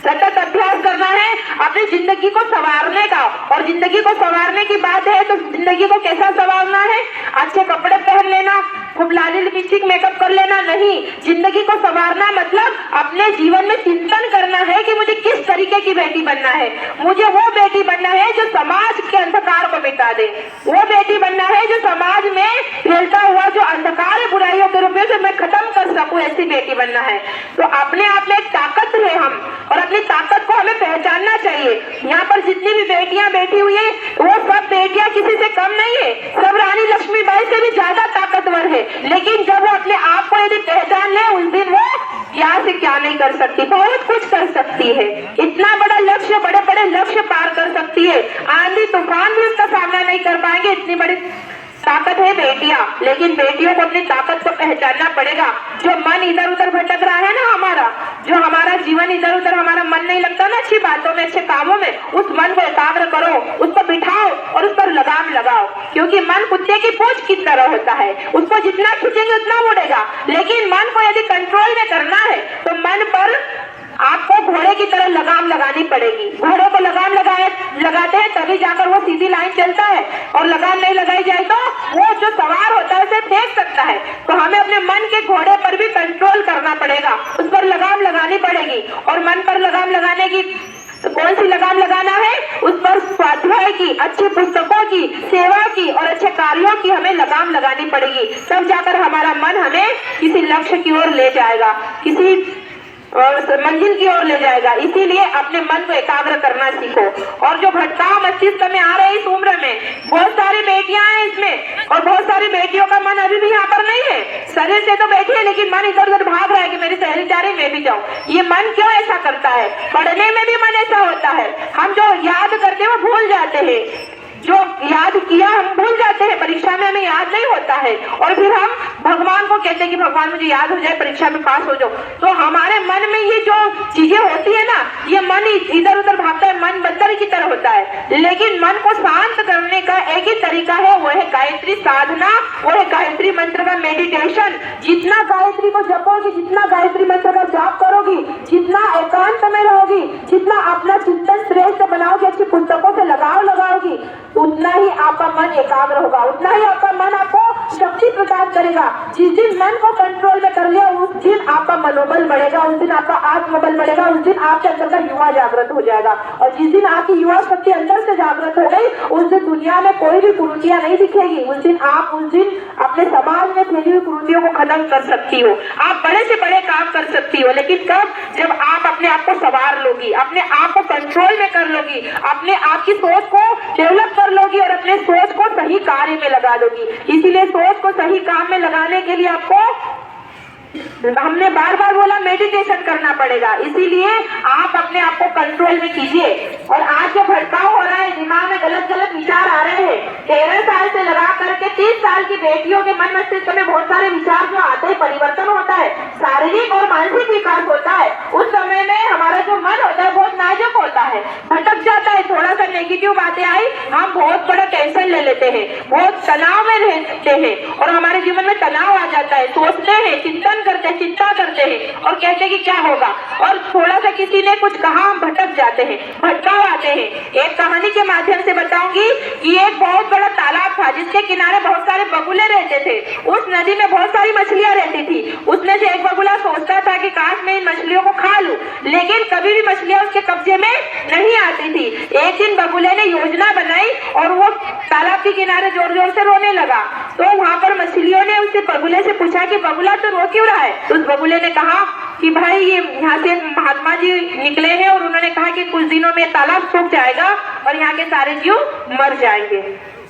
सतत अभ्यास करना है अपनी जिंदगी को संवारने का। और जिंदगी को संवारने की बात है तो जिंदगी को कैसा संवारना है? अच्छे कपड़े पहन लेना, खूब लाली लिपस्टिक मेकअप कर लेना नहीं। जिंदगी को संवारना मतलब अपने जीवन में चिंतन करना है कि मुझे किस तरीके की बेटी बनना है। मुझे वो बेटी बनना है जो समाज के अंधकार को मिटा दे, वो बेटी बनना है जो समाज में फैलता हुआ जो अंधकार है बुराइयों के रूप में से मैं खत्म कर सकूं, ऐसी बेटी बनना है। तो अपने आप में एक ताकत है हम, और अपनी ताकत को हमें पहचानना चाहिए। यहाँ पर जितनी भी बेटियां बैठी हुई है वो सब बेटियां किसी से कम नहीं है, सब रानी लक्ष्मीबाई से भी ज्यादा ताकतवर है। लेकिन जब वो अपने आप को यदि पहचान ले, उस दिन वो क्या से क्या नहीं कर सकती, बहुत कुछ कर सकती है। इतना बड़ा लक्ष्य, बड़े बड़े लक्ष्य पार कर सकती है। आंधी तूफान भी उसका सामना नहीं कर पाएंगे, इतनी बड़ी ताकत है बेटियां। लेकिन बेटियों को अपनी ताकत को पहचानना पड़ेगा। जो मन इधर उधर भटक रहा है ना हमारा, जो हमारा जीवन इधर उधर हमारा मन नहीं लगता ना अच्छी बातों में, अच्छे कामों में, उस मन को एकाग्र करो, उसको बिठाओ और उस पर लगाम लगाओ। क्योंकि मन कुत्ते की पूंछ की तरह होता है, उसको जितना खींचेंगे उतना उड़ेगा। लेकिन मन को यदि कंट्रोल में करना है तो मन पर आपको घोड़े की तरह लगाम लगानी पड़ेगी। घोड़े को लगाम लगाते हैं तभी जाकर वो सीधी लाइन चलता है, और लगाम नहीं लगाई जाए तो वो जो सवार होता है उसे फेंक सकता है। तो हमें अपने मन के घोड़े पर भी कंट्रोल करना पड़ेगा, उस पर लगाम लगानी पड़ेगी। और मन पर लगाम लगाने की तो कौन सी लगाम लगाना है? उस पर स्वाध्याय की, अच्छी पुस्तकों की, सेवा की और अच्छे कार्यों की हमें लगाम लगानी पड़ेगी। तब जाकर हमारा मन हमें किसी लक्ष्य की ओर ले जाएगा, किसी मंजिल की ओर ले जाएगा। इसीलिए अपने मन को एकाग्र करना सीखो। और जो भटकाव मस्तिष्क में आ रहे हैं इस उम्र में, बहुत सारी बेटियां हैं इसमें, और बहुत सारी बेटियों का मन अभी भी यहाँ पर नहीं है। शरीर से तो बैठी है लेकिन मन इधर उधर भाग रहा है कि मेरी सहेली जा रही मैं भी जाऊं। ये मन क्यों ऐसा करता है? पढ़ने में भी मन ऐसा होता है, हम जो याद करते हैं वो भूल जाते हैं, जो याद किया हम भूल जाते हैं, परीक्षा में हमें याद नहीं होता है। और फिर हम भगवान को कहते हैं कि भगवान मुझे याद हो जाए, परीक्षा में पास हो जाओ। तो हमारे मन में ये जो चीजें होती है ना, ये मन इधर उधर भागता है, मन बंदर की तरह होता है। लेकिन मन को शांत करने का एक ही तरीका है, वो है गायत्री साधना, वो है गायत्री मंत्र का मेडिटेशन। जितना गायत्री को जपोगी, जितना गायत्री मंत्र का जाप करोगी, जितना एकांत में रहोगी, जितना अपना चिंतन श्रेष्ठ बनाओगी, अच्छी पुस्तकों से लगाव लगाओगी, उतना ही आपका मन एकाग्र होगा, उतना ही आपका मन आपको शक्ति प्रदान करेगा। जिस दिन मन को कंट्रोल में कर लिया, उस दिन आपका मनोबल बढ़ेगा, उस दिन आपका आत्मबल बढ़ेगा, उस दिन आपके अंदर का युवा जागृत हो जाएगा। और जिस दिन आपकी युवा शक्ति अंदर से जागृत हो गई, उस दिन दुनिया में कोई भी कुरीतियां नहीं दिखेगी। उस दिन अपने समाज में फैली हुई कुरीतियों को खत्म कर सकती हो, आप बड़े से बड़े काम कर सकती हो। लेकिन कब? जब आप अपने आप को संवार लोगी, अपने आप को कंट्रोल में कर लोगी, अपने आप की सोच को डेवलप कर लोगी और अपने सोच को सही कार्य में लगा दोगी। इसीलिए सोच को सही काम में लगाने के लिए आपको, हमने बार बार बोला, मेडिटेशन करना पड़ेगा। इसीलिए आप अपने आप को कंट्रोल में कीजिए। और आज जो भटकाव हो रहा है, दिमाग में गलत गलत विचार आ रहे हैं, 13 साल से लगा करके 30 साल की बेटियों के मन मस्तिष्क में बहुत सारे विचार जो आते हैं, परिवर्तन होता है, शारीरिक और मानसिक विकास होता है। उस समय में हमारा जो मन होता है बहुत नाजुक होता है, भटक जाता है, थोड़ा सा नेगेटिव बातें आई हम बहुत बड़ा टेंशन ले लेते हैं, बहुत तनाव में रहते हैं और हमारे जीवन में तनाव आ जाता है, सोचते हैं, चिंतन करते हैं, चिंता करते हैं और कहते हैं कि क्या होगा, और थोड़ा सा किसी ने कुछ कहा हम भटक जाते हैं, भटकाव आते हैं। एक कहानी के माध्यम से बताऊंगी कि एक बहुत बड़ा तालाब था जिसके किनारे बहुत सारे बगुले रहते थे। उस नदी में बहुत सारी मछलियां रहती थी। उसमें से एक बगुला सोचता था कि काश मैं इन मछलियों को खा लूं, लेकिन कभी भी मछलियां उसके कब्जे में नहीं आती थी। एक दिन बगुले ने योजना बनाई और वो तालाब के किनारे जोर जोर से रोने लगा। तो वहां पर मछलियों ने उससे बगुले से पूछा कि बगुला तो रो क्यों रहा है? तो उस बगुले ने कहा कि भाई ये यहाँ से महात्मा जी निकले हैं और उन्होंने कहा कि कुछ दिनों में तालाब सूख जाएगा और यहाँ के सारे जीव मर जाएंगे।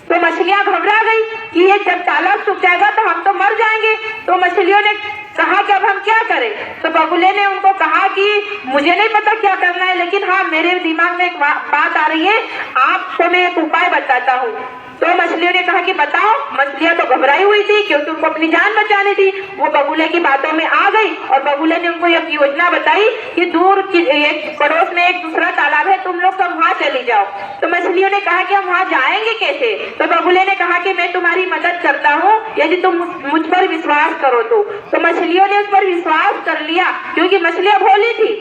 तो मछलियां घबरा गई कि ये जब तालाब सूख जाएगा तो हम तो मर जाएंगे। तो मछलियों ने कहा कि अब हम क्या करें? तो बगुले ने उनको कहा कि मुझे नहीं पता क्या करना है, लेकिन हाँ मेरे दिमाग में एक बात आ रही है, आपको मैं एक उपाय बताता हूँ। तो मछलियों ने कहा कि बताओ। मछलियां तो घबराई हुई थी क्योंकि उनको अपनी जान बचानी थी। वो बगुले की बातों में आ गई और बगुले ने उनको एक योजना बताई कि दूर की एक पड़ोस में एक दूसरा तालाब है, तुम लोग सब वहां चली जाओ। तो मछलियों ने कहा कि हम वहां जाएंगे कैसे? तो बगुले ने कहा कि मैं तुम्हारी मदद करता हूँ यदि तुम मुझ पर विश्वास करो तो मछलियों ने उस पर विश्वास कर लिया क्योंकि मछलियां भोली थी।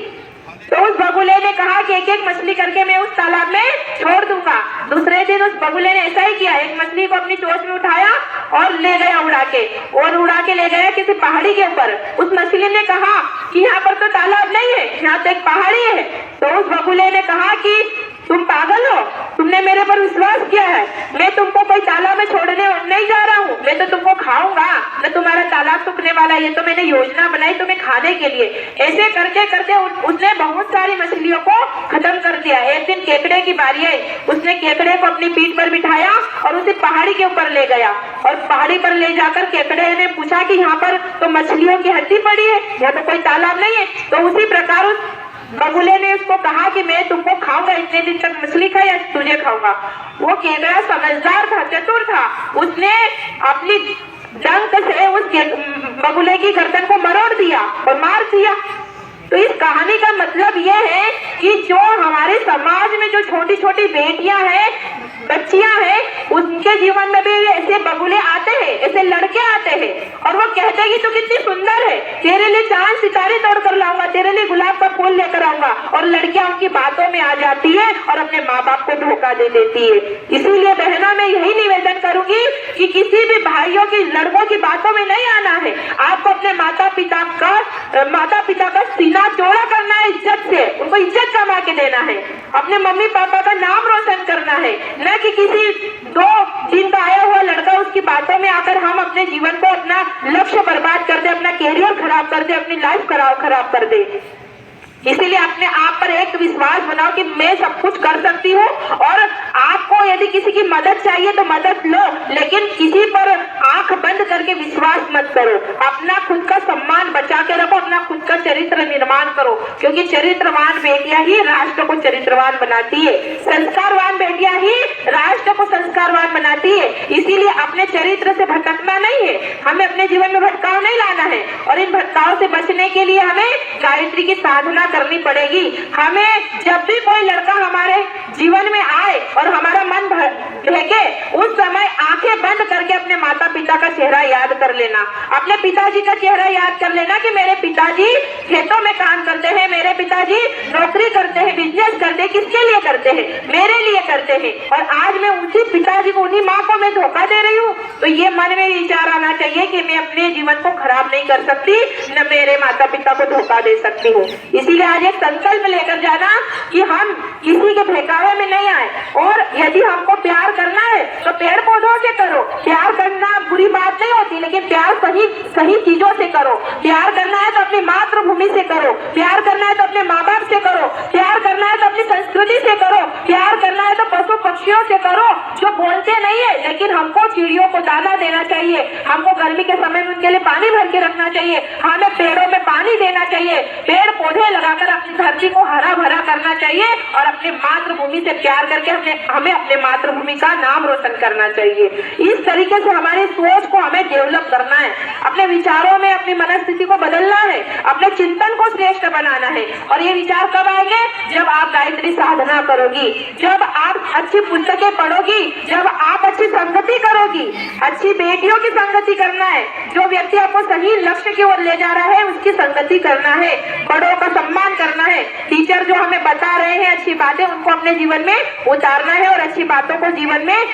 तो उस बगुले ने कहा कि एक एक मछली करके मैं उस तालाब में छोड़ दूंगा। दूसरे दिन उस बगुले ने ऐसा ही किया, एक मछली को अपनी चोंच में उठाया और ले गया उड़ा के ले गया किसी पहाड़ी के ऊपर। उस मछली ने कहा कि यहाँ पर तो तालाब नहीं है, यहाँ तो एक पहाड़ी है। तो उस बगुले ने कहा कि तुम पागल हो, तुमने मेरे पर विश्वास किया है, मैं तुमको कोई तालाब में छोड़ने नहीं जा रहा हूँ, मैं तो तुमको खाऊंगा, न तुम्हारा तालाब सूखने वाला है, ये तो मैंने योजना बनाई तुम्हें खाने के लिए। ऐसे करते करते उसने बहुत सारी मछलियों को खत्म कर दिया। एक दिन केकड़े की बारी आई, उसने केकड़े को अपनी पीठ पर बिठाया और उसे पहाड़ी के ऊपर ले गया और पहाड़ी पर ले जाकर केकड़े ने पूछा कि यहाँ पर तो मछलियों की हड्डी पड़ी है, यहाँ तो कोई तालाब नहीं है। तो उसी प्रकार उस बगुले ने उसको कहा कि मैं तुमको खाऊंगा, इतने दिन तक मछली खाई, आज तुझे खाऊंगा। वो केकड़ा समझदार था, चतुर था, उसने अपनी डंक से उस बगुले की गर्दन को मरोड़ दिया और मार दिया। तो इस कहानी का मतलब यह है कि जो हमारे समाज में जो छोटी छोटी बेटियां हैं, बच्चियां हैं, उनके जीवन में भी ऐसे बगुले आते हैं, ऐसे लड़के आते हैं और वो कहते हैं कि तू कितनी सुंदर है, तेरे लिए चांद सितारे तोड़ कर लाऊंगा, तेरे लिए गुलाब का फूल लेकर आऊंगा। और लड़कियां उनकी बातों में आ जाती है और अपने माँ बाप को धोखा दे देती है। इसीलिए बहनों में यही निवेदन करूंगी कि किसी भी भाइयों की, लड़कों की बातों में नहीं आना है। आपको अपने माता पिता का सीना चौड़ा करना है, इज्जत से उनको इज्जत कमा के देना है, अपने मम्मी पापा का नाम रोशन करना है, न कि किसी 2 दिन का आया हुआ लड़का उसकी बातों में आकर हम अपने जीवन को, अपना लक्ष्य बर्बाद कर दे, अपना कैरियर खराब कर दे, अपनी लाइफ खराब कर दे। इसीलिए अपने आप पर एक विश्वास बनाओ कि मैं सब कुछ कर सकती हूँ। और आपको यदि किसी की मदद चाहिए तो मदद लो, लेकिन किसी पर आंख बंद करके विश्वास मत करो। अपना खुद का सम्मान बचा के रखो, अपना खुद का चरित्र निर्माण करो, क्योंकि चरित्रवान बेटियां ही राष्ट्र को चरित्रवान बनाती है, संस्कारवान बेटियां ही राष्ट्र को संस्कारवान बनाती है। इसीलिए अपने चरित्र से भटकना नहीं है, हमें अपने जीवन में भटकाव नहीं लाना है। और इन भटकाव से बचने के लिए हमें गायत्री की साधना करनी पड़ेगी। हमें जब भी कोई लड़का हमारे जीवन में आए और हमारा मन बहके, उस समय आंखें बंद करके अपने माता पिता का चेहरा याद कर लेना, अपने पिताजी का चेहरा याद कर लेना कि मेरे पिताजी खेतों में काम करते हैं, मेरे पिताजी नौकरी करते हैं, बिजनेस करते हैं, किसके लिए करते हैं? मेरे लिए करते हैं। और आज मैं उसी पिताजी को, उन्हीं माँ को मैं धोखा दे रही हूँ। तो ये मन में विचार आना चाहिए कि मैं अपने जीवन को खराब नहीं कर सकती, न मेरे माता पिता को धोखा दे सकती हूँ। इसीलिए आज एक संकल्प लेकर जाना कि हम किसी के बहकावे में नहीं आए। और यदि हमको प्यार करना है तो पेड़ पौधों से करो। प्यार करना बुरी बात नहीं होती, लेकिन प्यार सही चीजों से करो। प्यार करना है तो अपनी मातृभूमि से करो, प्यार करना है तो अपने माँ बाप से करो, प्यार करना है तो अपनी संस्कृति से करो, प्यार करना है तो पशु पक्षियों से करो जो बोलते नहीं है लेकिन हमको चिड़ियों को दाना देना चाहिए, हमको गर्मी के समय में उनके लिए पानी भर के रखना चाहिए, हमें पेड़ों में पानी देना चाहिए, पेड़ पौधे लगाकर अपनी धरती को हरा भरा करना चाहिए और अपने मातृभूमि से प्यार करके हमें अपने मातृभूमि का नाम रोशन करना चाहिए। इस तरीके से हमारी सोच को हमें डेवलप करना है, अपने विचारों में अपनी मनस्थिति को बदलना है, अपने चिंतन को श्रेष्ठ बनाना है। और ये विचार कब आएंगे? जब आप गायत्री साधना करोगी, जब आप अच्छी पुस्तकें पढ़ोगी, जब आप अच्छी संगति करोगी। अच्छी बेटियों की संगति करना है, जो व्यक्ति आपको सही लक्ष्य की ओर ले जा रहा है उसकी संगति करना है, बड़ों का सम्मान करना है, टीचर जो हमें बता रहे हैं अच्छी बातें उनको अपने जीवन में उतारना है और अच्छी बातों को जीवन में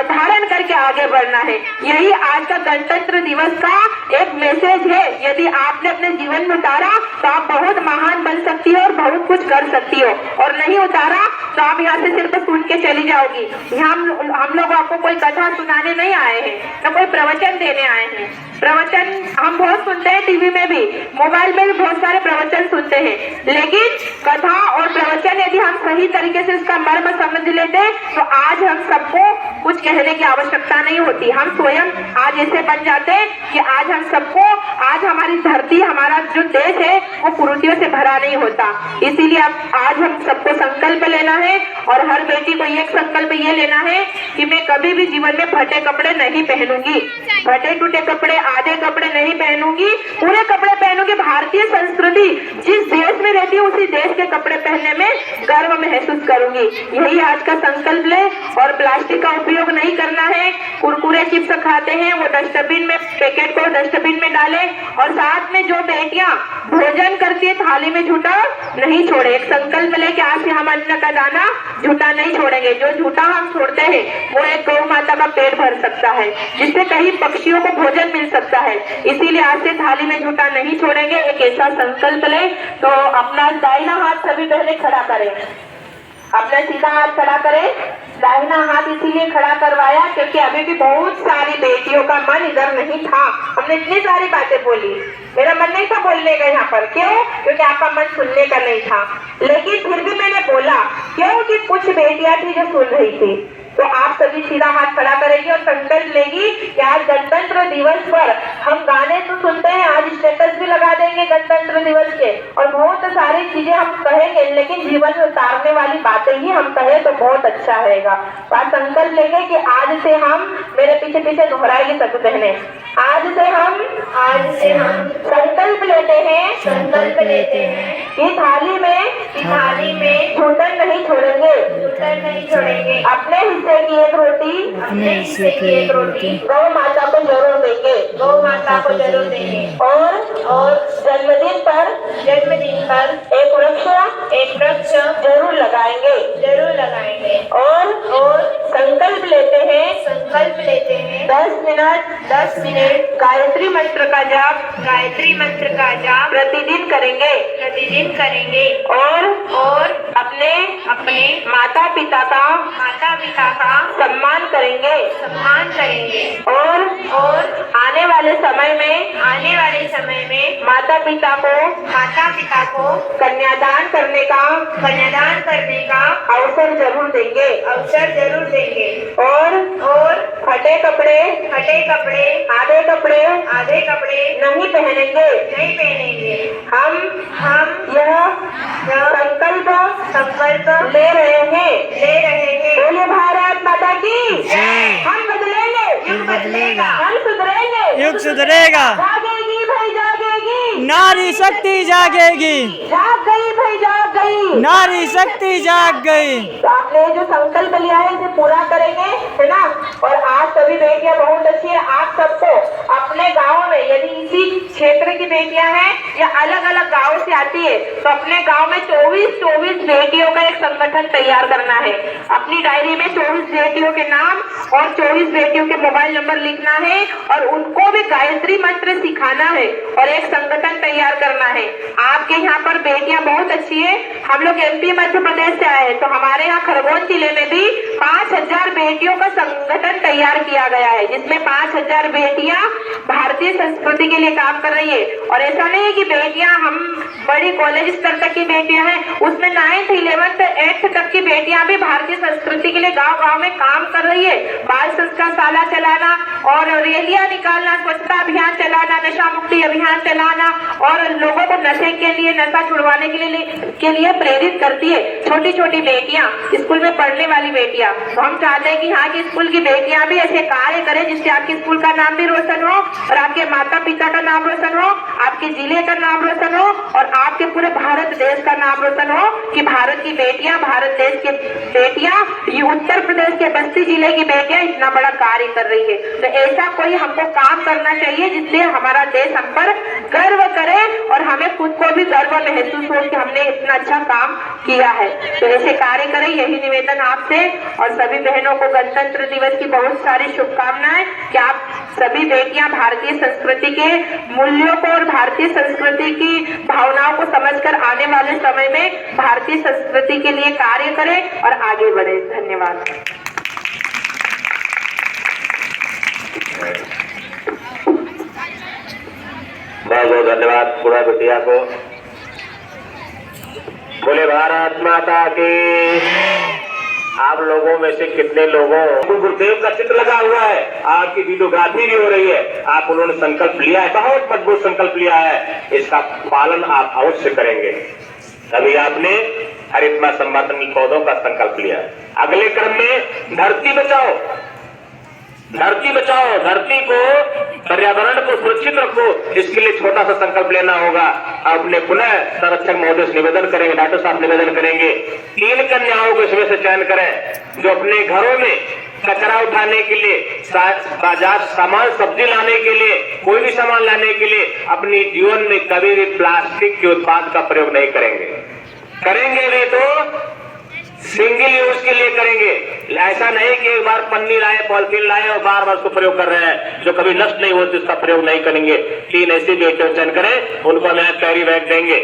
धारण करके आगे बढ़ना है। यही आज का गणतंत्र दिवस का एक मैसेज है। यदि आपने अपने जीवन में उतारा तो आप बहुत महान बन सकती हो और बहुत कुछ कर सकती हो, और नहीं उतारा तो आप यहाँ से सिर्फ सुन के चली जाओगी। यहाँ हम लोग आपको कोई कथा सुनाने नहीं आए हैं, न कोई प्रवचन देने आए हैं। प्रवचन हम बहुत सुनते हैं, टीवी में भी, मोबाइल में भी बहुत सारे प्रवचन सुनते हैं, लेकिन कथा और प्रवचन यदि हम सही तरीके से उसका मर्म समझ लेते तो आज हम सबको कुछ कहने की आवश्यकता नहीं होती। हम स्वयं आज ऐसे बन जाते कि आज हम सबको, आज हमारी धरती, हमारा जो देश है वो कुरीतियों से भरा नहीं होता। इसीलिए आज हम सबको संकल्प लेना है और हर बेटी को एक संकल्प ये लेना है कि मैं कभी भी जीवन में फटे कपड़े नहीं पहनूंगी, फटे टूटे कपड़े, आधे कपड़े नहीं पहनूंगी, पूरे कपड़े पहनूंगी। भारतीय संस्कृति जिस देश में रहती है उसी देश के कपड़े पहनने में गर्व महसूस करूंगी। यही आज का संकल्प ले। और प्लास्टिक का उपयोग नहीं करना है। कुरकुरे चिप्स खाते हैं वो डस्टबिन में, पैकेट को डस्टबिन में डालें। और साथ में जो बेटियां भोजन करती है थाली में झूठा नहीं छोड़े। एक संकल्प ले कि आज से हम अन्न का दाना झूठा नहीं छोड़ेंगे। जो झूठा हम छोड़ते हैं वो एक गौ माता का पेट भर सकता है, जिससे कई पक्षियों को भोजन मिल सकता है। इसीलिए आज से थाली में झूठा नहीं छोड़ेंगे, एक ऐसा संकल्प ले। तो अपना दाहिना हाथ सभी बहनें खड़ा करें, अपना सीधा हाथ खड़ा करें। दाहिना हाथ इसीलिए खड़ा करवाया क्योंकि अभी भी बहुत सारी बेटियों का मन इधर नहीं था। हमने इतनी सारी बातें बोली, मेरा मन नहीं था बोलने का यहाँ पर। क्यों? क्योंकि आपका मन सुनने का नहीं था, लेकिन फिर भी मैंने बोला क्योंकि कुछ बेटियां थी जो सुन रही थी। तो आप सभी सीधा हाथ खड़ा करेंगे और संकल्प लेगी कि आज गणतंत्र दिवस पर हम गाने तो सुनते हैं, आज स्टेटस भी लगा देंगे गणतंत्र दिवस के, और बहुत सारी चीजें हम कहेंगे, लेकिन जीवन में उतारने वाली बातें ही हम कहें तो बहुत अच्छा रहेगा। तो आज संकल्प लेंगे कि आज से हम, मेरे पीछे पीछे दोहराएंगे सब बहने, आज से हम संकल्प लेते हैं, संकल्प लेते हैं कि थाली में झूठन नहीं छोड़ेंगे, अपने हिस्से की एक रोटी गौ माता को जरूर देंगे, और जन्मदिन पर एक वृक्ष जरूर लगाएंगे। और संकल्प लेते हैं 10 मिनट गायत्री मंत्र का जाप प्रतिदिन करेंगे। और अपने माता पिता का सम्मान करेंगे। और आने वाले समय में माता पिता को कन्यादान करने का अवसर जरूर देंगे। और फटे कपड़े आधे कपड़े नहीं पहनेंगे। हम यह संकल्प ले रहे हैं। बोले भारत माता की हम बदलेंगे, हम सुधरेंगे, युग सुधरेगा, जागेगी भाई जागेगी, नारी शक्ति जागेगी, जाग गई भाई जाग गई, नारी शक्ति जाग गई। तो आपने जो संकल्प लिया है इसे पूरा करेंगे, है ना। और आज सभी बेटियां बहुत अच्छी है। आप सबको अपने गाँव में, यदि इसी क्षेत्र की बेटियां हैं या अलग अलग गाँव से आती है, तो अपने गाँव में 24 बेटियों का एक संगठन तैयार करना है। अपनी डायरी में 24 बेटियों के नाम और 24 बेटियों के मोबाइल नंबर लिखना है और उनको भी गायत्री मंत्र सिखाना है। और एक संगठन तैयार करना है। आपके यहाँ पर बेटियां बहुत अच्छी है। हम लोग MP मध्य प्रदेश से आए हैं, तो हमारे यहाँ खरगोन जिले में भी 5000 बेटियों का संगठन तैयार किया गया है, जिसमें 5000 बेटियां भारतीय संस्कृति के लिए काम कर रही है। और ऐसा नहीं है कि बेटियां हम बड़ी कॉलेज स्तर तक की बेटियां हैं, उसमें 9th 11th 8th तक की बेटियां भी भारतीय संस्कृति के लिए गांव-गांव में काम कर रही है। बाल संस्कार शाला चलाना और रैलियां निकालना, स्वच्छता अभियान चलाना, नशा मुक्ति अभियान चलाना और लोगों को नशे के लिए, नशा छुड़वाने के लिए प्रेरित करती है। छोटी छोटी बेटियां, स्कूल में पढ़ने वाली बेटियां, तो हम चाहते हैं कि यहाँ की स्कूल की बेटियां भी ऐसे कार्य करें जिससे आपके स्कूल का नाम भी रोशन हो और आपके माता पिता का नाम रोशन हो, आपके जिले का नाम रोशन हो और आपके पूरे भारत देश का नाम रोशन हो कि भारत की बेटियां, भारत देश की बेटियां, ये उत्तर प्रदेश के बस्ती जिले की बेटियां इतना बड़ा कार्य कर रही है। तो ऐसा कोई हमको काम करना चाहिए जिससे हमारा देश हम पर गर्व करे और हमें खुद को भी गर्व महसूस हो कि हमने इतना अच्छा काम किया है। तो ऐसे कार्य करें, यही निवेदन आपसे। और सभी बहनों को गणतंत्र दिवस की बहुत सारी शुभकामनाएं कि आप सभी बेटियां भारतीय संस्कृति के मूल्यों को और भारतीय संस्कृति की भावनाओं को समझकर आने वाले समय में भारतीय संस्कृति के लिए कार्य करें और आगे बढ़े। धन्यवाद। बहुत बहुत धन्यवाद पूरा बिटिया को। बोले भारत माता की। आप लोगों में से कितने लोगों को गुरुदेव का चित्र लगा हुआ है, आपकी वीडियोग्राफी भी हो रही है, आप उन्होंने संकल्प लिया है, बहुत मजबूत संकल्प लिया है, इसका पालन आप अवश्य करेंगे। अभी आपने हरितमा संवर्धन पौधों का संकल्प लिया। अगले क्रम में धरती बचाओ, धरती बचाओ, धरती को, पर्यावरण को सुरक्षित रखो, इसके लिए छोटा सा संकल्प लेना होगा। आपने पुनः संरक्षक महोदय से निवेदन करेंगे, डॉक्टर साहब निवेदन करेंगे, 3 कन्याओं को इसमें से चयन करें जो अपने घरों में कचरा उठाने के लिए, बाजार सामान सब्जी लाने के लिए, कोई भी सामान लाने के लिए अपने जीवन में कभी भी प्लास्टिक के उत्पाद का प्रयोग नहीं करेंगे। करेंगे वे तो सिंगल यूज के लिए करेंगे। ऐसा नहीं कि एक बार पन्नी लाए, पॉलिथीन लाए और बार बार उसको प्रयोग कर रहे हैं, जो कभी नष्ट नहीं होती उसका प्रयोग नहीं करेंगे। 3 ऐसे बेटियों चयन करें, उनको हमें कैरी बैग देंगे।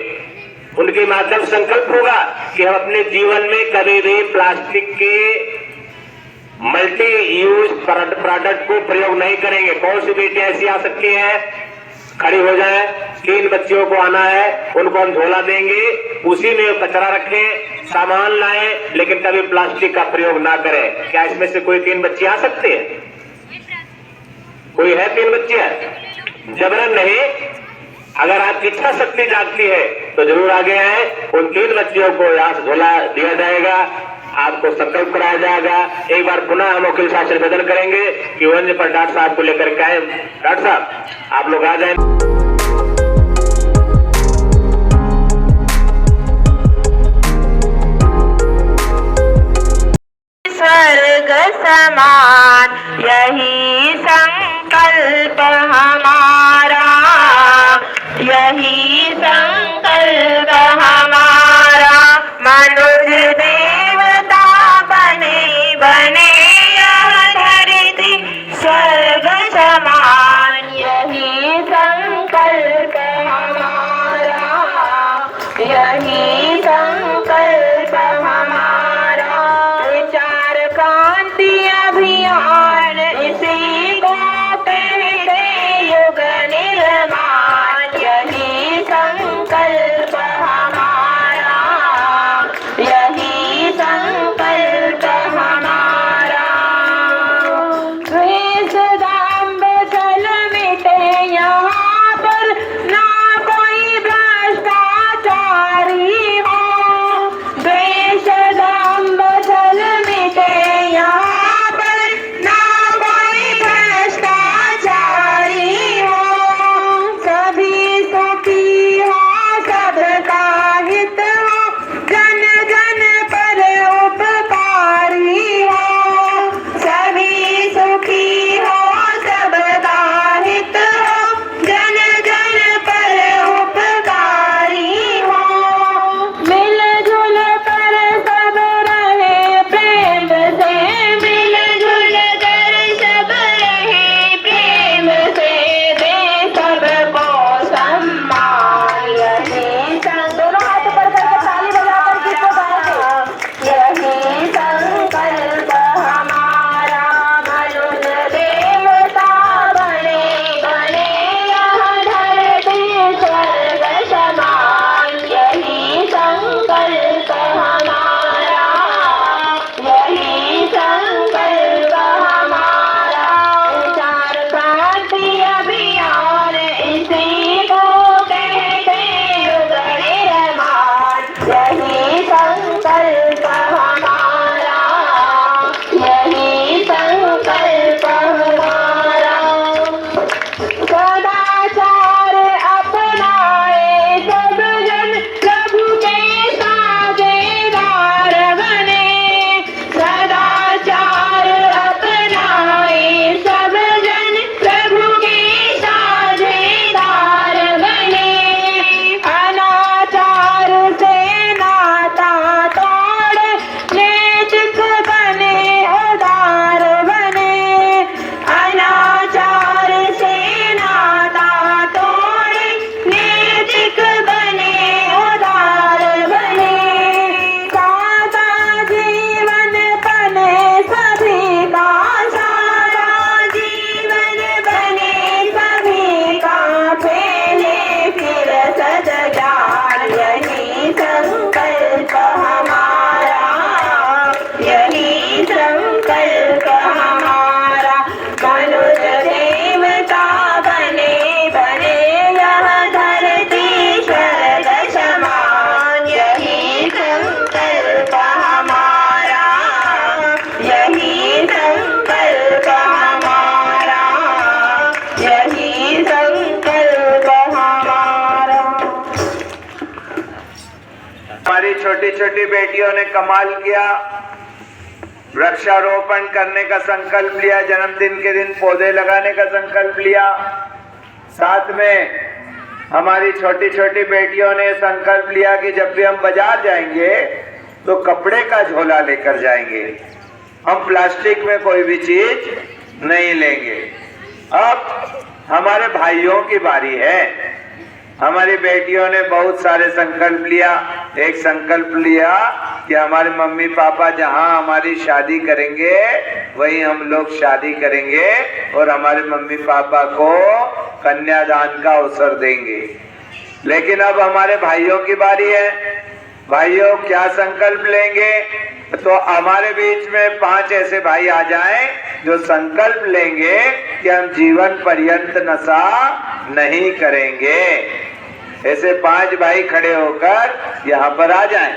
उनके माध्यम संकल्प होगा कि हम अपने जीवन में कभी भी प्लास्टिक के मल्टी यूज प्रोडक्ट को प्रयोग नहीं करेंगे। कौन सी बेटियां ऐसी आ सकती है? खड़ी हो जाए, 3 बच्चियों को आना है, उनको हम झोला देंगे, उसी में कचरा रखें, सामान लाएं, लेकिन कभी प्लास्टिक का प्रयोग ना करें। क्या इसमें से कोई 3 बच्चे आ सकते हैं? कोई है 3 बच्चियां? जबरन नहीं, अगर आपकी इच्छा शक्ति जागती है तो जरूर आगे आए। उन 3 बच्चियों को यहाँ से झोला दिया जाएगा, आपको संकल्प कराया जाएगा। एक बार पुनः हम वकील साहब से निवेदन करेंगे कि वन्य पर डॉक्टर साहब को लेकर के आए। डॉक्टर साहब आप लोग आ जाए। स्वर्ग समान यही संकल्प हमारा, यही संकल्प हमारा। मनुष्य देवता बने बने यह धरती स्वर्ग समान, यही संकल्प हमारा, यही संकल्प हमारा। विचार क्रांति अभियान इसी को कहते युग निर्माण, यही संकल्प हमारा, यही संकल्प हमारा। द्वेष दाम्भ छल मिटे यहाँ पर, ना कोई भ्रष्टाचारी हमारी छोटी छोटी बेटियों ने कमाल किया, वृक्षारोपण करने का संकल्प लिया, जन्मदिन के दिन पौधे लगाने का संकल्प लिया। साथ में हमारी छोटी छोटी बेटियों ने संकल्प लिया कि जब भी हम बाजार जाएंगे तो कपड़े का झोला लेकर जाएंगे, हम प्लास्टिक में कोई भी चीज नहीं लेंगे। अब हमारे भाइयों की बारी है। हमारी बेटियों ने बहुत सारे संकल्प लिया। एक संकल्प लिया कि हमारे मम्मी पापा जहां हमारी शादी करेंगे वहीं हम लोग शादी करेंगे और हमारे मम्मी पापा को कन्यादान का अवसर देंगे। लेकिन अब हमारे भाइयों की बारी है। भाइयों क्या संकल्प लेंगे? तो हमारे बीच में 5 ऐसे भाई आ जाएं जो संकल्प लेंगे कि हम जीवन पर्यंत नशा नहीं करेंगे। ऐसे 5 भाई खड़े होकर यहाँ पर आ जाएं।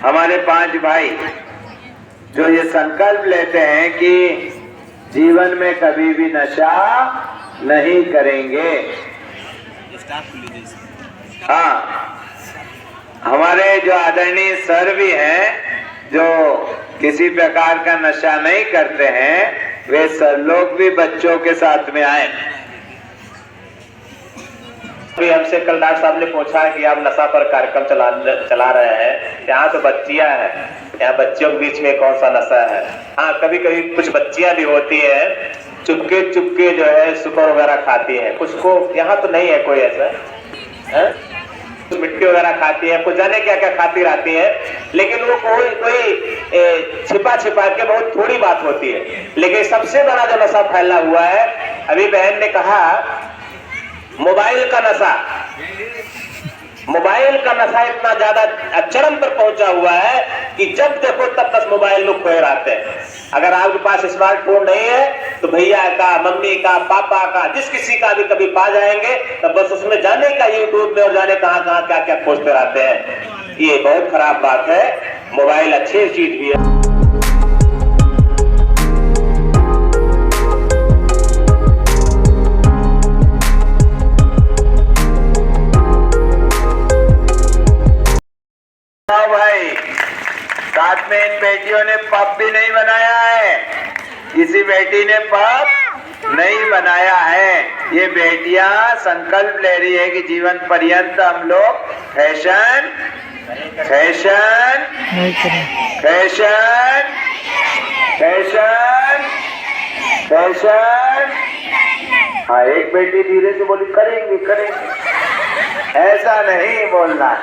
हमारे 5 भाई जो ये संकल्प लेते हैं कि जीवन में कभी भी नशा नहीं करेंगे। हाँ, हमारे जो आदरणीय सर भी हैं जो किसी प्रकार का नशा नहीं करते हैं, वे सर लोग भी बच्चों के साथ में आए। अभी हमसे कल डॉक्टर साहब ने पूछा कि आप नशा पर कार्यक्रम चला रहे हैं, यहाँ तो बच्चियां हैं, यहाँ बच्चियों के बीच में कौन सा नशा है? हाँ, कभी कभी कुछ बच्चियां भी होती हैं चुपके चुपके जो है सुपर वगैरह खाती हैं। कुछ को यहाँ तो नहीं है कोई ऐसा है? मिट्टी वगैरह खाती है, कुछ जाने क्या क्या खाती रहती है, लेकिन वो कोई छिपा छिपा के बहुत थोड़ी बात होती है। लेकिन सबसे बड़ा जो नशा फैला हुआ है, अभी बहन ने कहा मोबाइल का नशा। मोबाइल का नशा इतना ज्यादा चरम पर पहुंचा हुआ है कि जब देखो तब तक मोबाइल में खोए रहते हैं। अगर आपके पास स्मार्टफोन नहीं है तो भैया का, मम्मी का, पापा का, जिस किसी का भी कभी पा जाएंगे तब बस उसमें जाने का यूट्यूब में और जाने कहां कहां क्या क्या खोजते रहते हैं। ये बहुत खराब बात है। मोबाइल अच्छी चीज भी है। भाई साथ में इन बेटियों ने पब भी नहीं बनाया है, किसी बेटी ने पब नहीं बनाया है। ये बेटियां संकल्प ले रही है कि जीवन पर्यंत हम लोग fashion fashion fashion fashion fashion. हाँ, एक बेटी धीरे से बोली करेंगे करेंगे, ऐसा नहीं बोलना,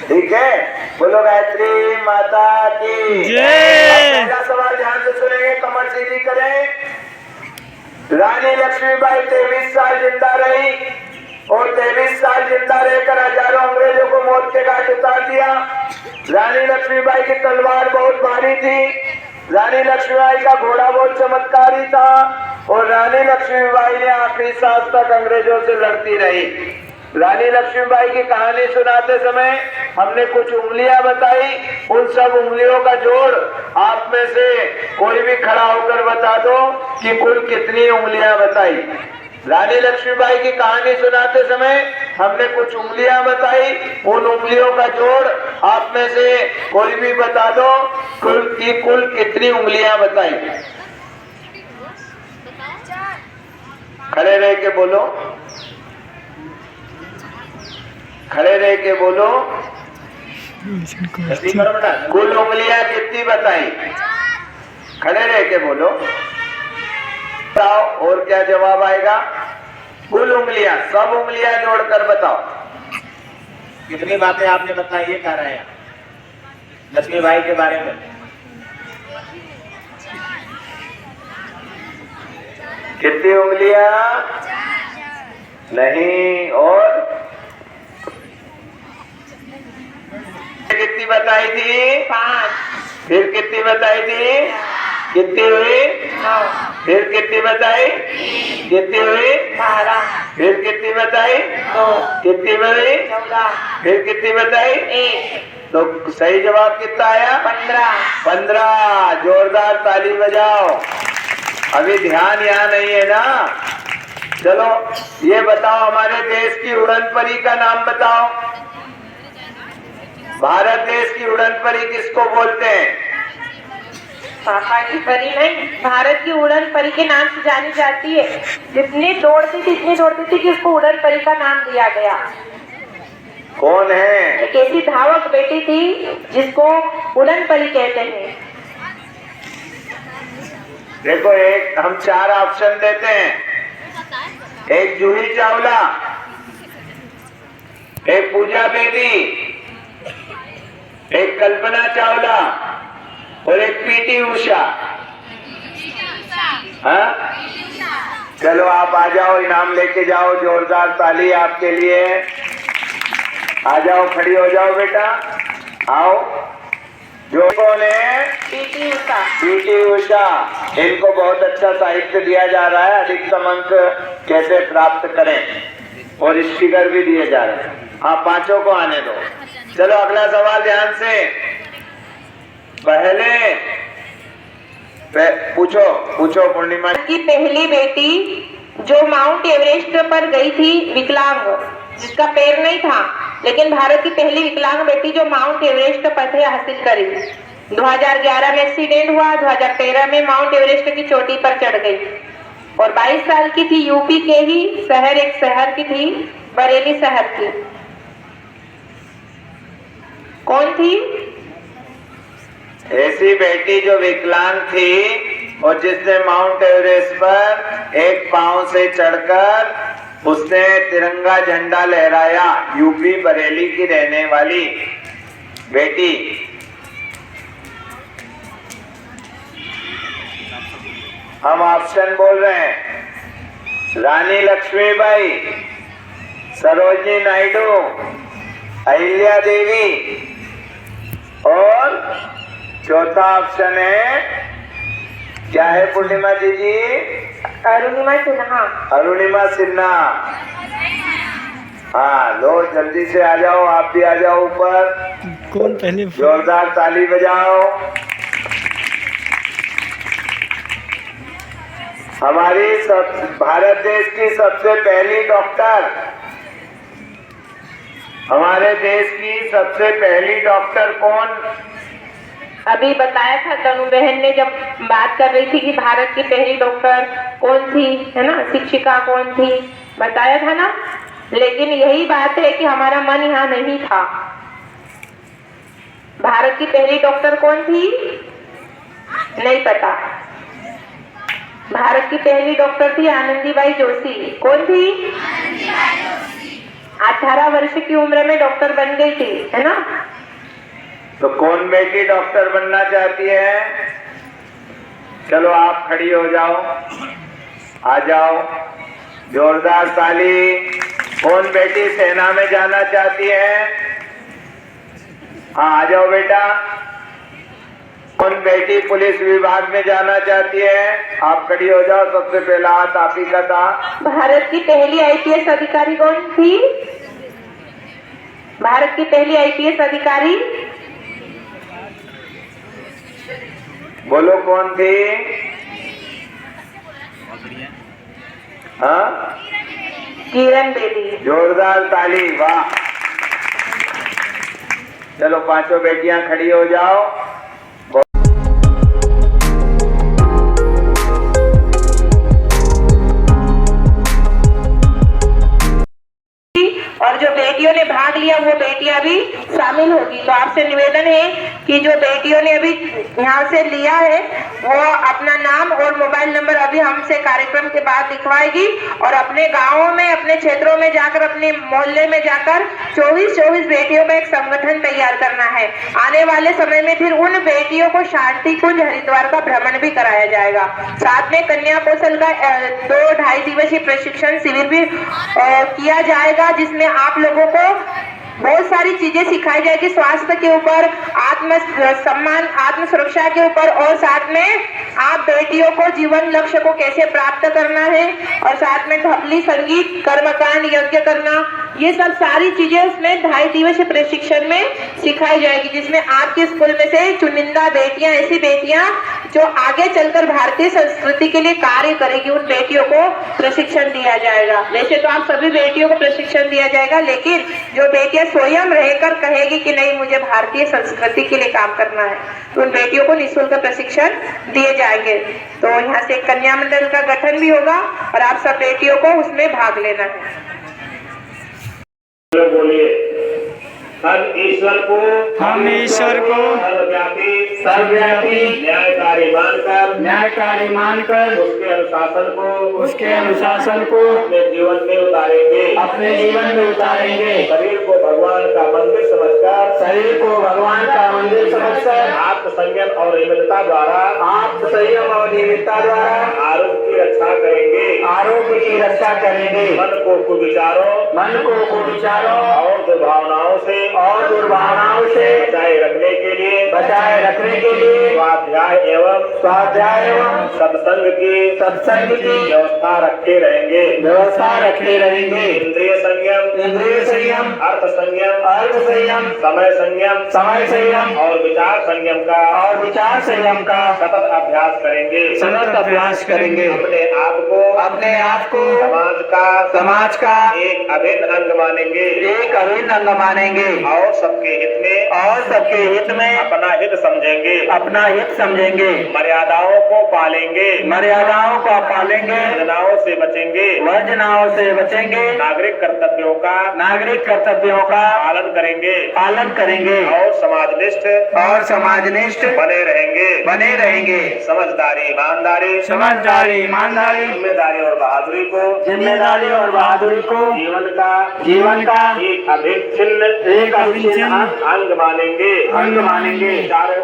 ठीक है? बोलो गायत्री माता की जय। पहला सवाल ध्यान से सुनेंगे, कमर सीधी करें। रानी लक्ष्मीबाई 23 साल जिंदा रही और 23 साल जिंदा रहकर हजारों अंग्रेजों को मौत के घाट उतार दिया। रानी लक्ष्मीबाई की तलवार बहुत भारी थी, रानी लक्ष्मीबाई का घोड़ा बहुत चमत्कारी था और रानी लक्ष्मीबाई ने आखिरी सांस तक अंग्रेजों से लड़ती रही। रानी लक्ष्मीबाई की कहानी सुनाते समय हमने कुछ उंगलियां बताई, उन सब उंगलियों का जोड़ आप में से कोई भी खड़ा होकर बता दो कि कुल कितनी उंगलियां बताई। रानी लक्ष्मीबाई की कहानी सुनाते समय हमने कुछ उंगलियां बताई, उन उंगलियों का जोड़ आप में से कोई भी बता दो कुल कितनी उंगलियां बताई। खड़े रह के बोलो, खड़े रह के बोलो। कुल उंगलियां कितनी बताई? खड़े रह के बोलो। बताओ और क्या जवाब आएगा? कुल उंगलियां, सब उंगलियां जोड़कर बताओ कितनी बातें आपने बताई। ये कह रहे हैं लक्ष्मीबाई के बारे में। कितनी उंगलियां? नहीं। और कितनी बताई थी? 5। फिर कितनी बताई थी? कितनी हुई? 9। फिर कितनी बताई? कितनी हुई? 12। फिर कितनी बताई? 2। कितनी हुई? 14। फिर कितनी बताई? 1। तो सही जवाब कितना आया? 15। 15। जोरदार ताली बजाओ। अभी ध्यान यहाँ नहीं है ना। चलो ये बताओ, हमारे देश की उड़न परी का नाम बताओ। भारत देश की उड़न परी किसको बोलते हैं? पापा की परी नहीं, भारत की उड़न परी के नाम से जानी जाती है। जितनी दौड़ती थी कि उसको उड़न परी का नाम दिया गया। कौन है? एक ऐसी धावक बेटी थी जिसको उड़न परी कहते हैं। देखो, एक हम 4 ऑप्शन देते हैं। एक जूही चावला, एक पूजा बेदी, एक कल्पना चावला और एक पीटी उषा। हाँ, चलो आप आ जाओ, इनाम लेके जाओ। जोरदार ताली आपके लिए। आ जाओ, खड़ी हो जाओ बेटा, आओ। जो कौन है? पीटी उषा। पीटी उषा। इनको बहुत अच्छा साहित्य दिया जा रहा है। अधिकतम अंक कैसे प्राप्त करें और स्टिकर भी दिए जा रहे हैं। आप 5 को आने दो। चलो अगला सवाल ध्यान से। पहले पूछो पूर्णिमा। की पहली बेटी जो माउंट एवरेस्ट पर गई थी, विकलांग, जिसका पैर नहीं था, लेकिन भारत की पहली विकलांग बेटी जो माउंट एवरेस्ट फतह हासिल करी। 2011 में एक्सीडेंट हुआ, 2013 में माउंट एवरेस्ट की चोटी पर चढ़ गई और 22 साल की थी। यूपी के ही एक शहर की थी, बरेली शहर की। कौन थी? ऐसी बेटी जो विकलांग थी और जिसने माउंट एवरेस्ट पर एक पांव से चढ़कर उसने तिरंगा झंडा लहराया। यूपी बरेली की रहने वाली बेटी। हम ऑप्शन बोल रहे हैं। रानी लक्ष्मीबाई, सरोजिनी नायडू, अहिल्या देवी और चौथा ऑप्शन है, क्या है पूर्णिमा जी? अरुणिमा सिन्हा। अरुणिमा सिन्हा। हाँ, लो जल्दी से आ जाओ, आप भी आ जाओ ऊपर। कौन पहले? जोरदार ताली बजाओ। हमारी भारत देश की सबसे पहली डॉक्टर, हमारे देश की सबसे पहली डॉक्टर कौन? अभी बताया था तनु बहन ने जब बात कर रही थी कि भारत की पहली डॉक्टर कौन थी, है ना, शिक्षिका कौन थी, बताया था ना। लेकिन यही बात है कि हमारा मन यहाँ नहीं था। भारत की पहली डॉक्टर कौन थी? नहीं पता। भारत की पहली डॉक्टर थी आनंदीबाई जोशी। कौन थी? 18 वर्ष की उम्र में डॉक्टर बन गई थी, है ना। तो कौन बेटी डॉक्टर बनना चाहती है? चलो आप खड़ी हो जाओ, आ जाओ। जोरदार ताली। कौन बेटी सेना में जाना चाहती है? हाँ, आ जाओ बेटा। कौन बेटी पुलिस विभाग में जाना चाहती है? आप खड़ी हो जाओ। सबसे पहला हाथ आप ही का था। भारत की पहली आईपीएस अधिकारी कौन थी? भारत की पहली आईपीएस अधिकारी बोलो कौन थी? हाँ, किरण बेदी। जोरदार ताली, वाह। चलो 5 बेटियां खड़ी हो जाओ। और जो बेटियों ने भाग लिया वो बेटियां भी शामिल होगी। तो आपसे निवेदन है कि जो बेटियों ने अभी यहाँ से लिया है वो अपना नाम और मोबाइल नंबर अभी हमसे कार्यक्रम के बाद लिखवाएगी और अपने गांवों में, अपने क्षेत्रों में जाकर, अपने मोहल्ले में जाकर 24 बेटियों का एक संगठन तैयार करना है। आने वाले समय में फिर उन बेटियों को शांति कुंज हरिद्वार का भ्रमण भी कराया जाएगा। साथ में कन्या कौशल का 2-2.5 दिवसीय प्रशिक्षण शिविर भी किया जाएगा, जिसमें आप लोगों को बहुत सारी चीजें सिखाई जाएगी। स्वास्थ्य के ऊपर, आत्म सम्मान, आत्म सुरक्षा के ऊपर और साथ में आप बेटियों को जीवन लक्ष्य को कैसे प्राप्त करना है और साथ में ढपली, संगीत, कर्मकांड, यज्ञ करना, ये सब सारी चीजें उसमें 2.5 दिवसीय प्रशिक्षण में सिखाई जाएगी, जिसमें आपके स्कूल में से चुनिंदा बेटियां, ऐसी बेटियां जो आगे चलकर भारतीय संस्कृति के लिए कार्य करेगी, उन बेटियों को प्रशिक्षण दिया जाएगा। वैसे तो आप सभी बेटियों को प्रशिक्षण दिया जाएगा, लेकिन जो बेटियां स्वयं रहकर कहेगी कि नहीं मुझे भारतीय संस्कृति के लिए काम करना है, तो उन बेटियों को निःशुल्क प्रशिक्षण दिए जाएंगे। तो यहाँ से कन्या मंडल का गठन भी होगा और आप सब बेटियों को उसमें भाग लेना है। बोलिए, हम ईश्वर को सर्वव्यापी न्यायकारी मानकर उसके अनुशासन को अपने जीवन में उतारेंगे। शरीर को भगवान का मंदिर समझकर आत्म संयम और नियमितता द्वारा आरोग्य की रक्षा करेंगे। मन को कुविचारों और दुर्भावनाओं से बचाए रखने के लिए स्वाध्याय एवं सत्संग की व्यवस्था रखे रहेंगे। इंद्रिय संयम, अर्थ संयम, समय संयम और विचार संयम का सतत अभ्यास करेंगे। अपने आप को समाज का एक अभिन्न अंग मानेंगे और सबके हित में अपना हित समझेंगे। मर्यादाओं को पालेंगे, वर्जनाओं से बचेंगे। नागरिक कर्तव्यों का पालन करेंगे और समाजनिष्ठ बने रहेंगे। समझदारी, ईमानदारी, जिम्मेदारी और बहादुरी को जीवन का एक अभिन्न अंग मानेंगे। चारों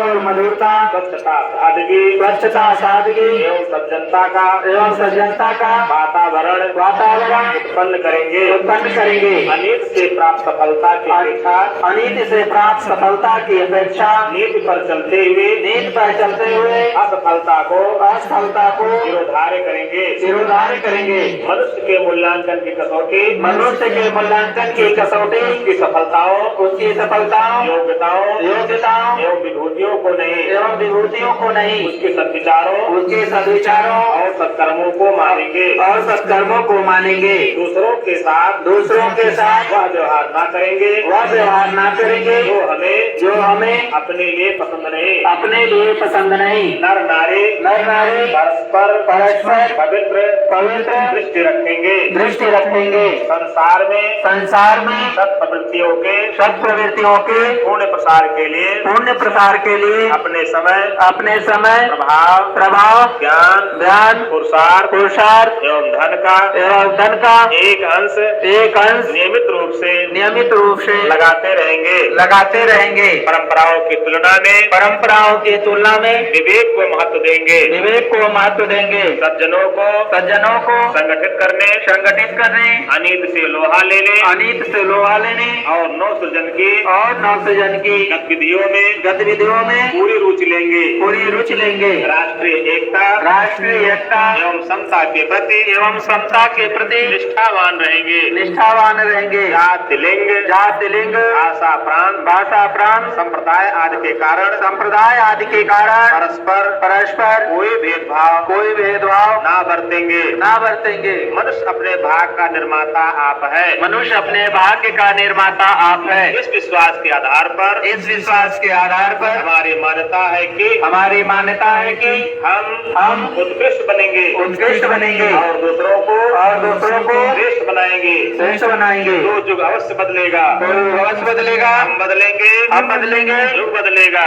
ओर मधुरता, स्वच्छता, सादगी एवं सज्जनता का वातावरण उत्पन्न करेंगे। अनीत से प्राप्त सफलता की अपेक्षा नीति पर चलते हुए असफलता को सिरोधार्य करेंगे। मनुष्य के मूल्यांकन की कसौटी उसकी सफलताओं, योग्यताओं एवं विभूतियों को नहीं, उसके सद्विचारों और सत्कर्मों को मानेंगे। दूसरों के साथ वह व्यवहार ना करेंगे जो हमें अपने लिए पसंद नहीं। नर नारी परस्पर पवित्र दृष्टि रखेंगे। संसार में सत प्रवृत्तियों के पूर्ण प्रसार के लिए अपने समय प्रभाव ज्ञान पुरुषार्थ एवं धन का एक अंश नियमित रूप से लगाते रहेंगे। परंपराओं की तुलना में विवेक को महत्व देंगे। सज्जनों को संगठित करने, अनीत से लोहा लेने और नव सृजन की गतिविधियों में पूरी रुचि लेंगे। राष्ट्रीय एकता एवं समता के प्रति निष्ठावान रहेंगे। जाति लिंग भाषा प्रांत संप्रदाय आदि के कारण परस्पर कोई भेदभाव ना बरतेंगे। मनुष्य अपने भाग्य का निर्माता आप है। इस विश्वास के आधार पर हमारी मान्यता है कि हम उत्कृष्ट बनेंगे और दूसरों को श्रेष्ठ बनाएंगे। जो युग अवश्य बदलेगा, हम बदलेंगे, युग बदलेगा।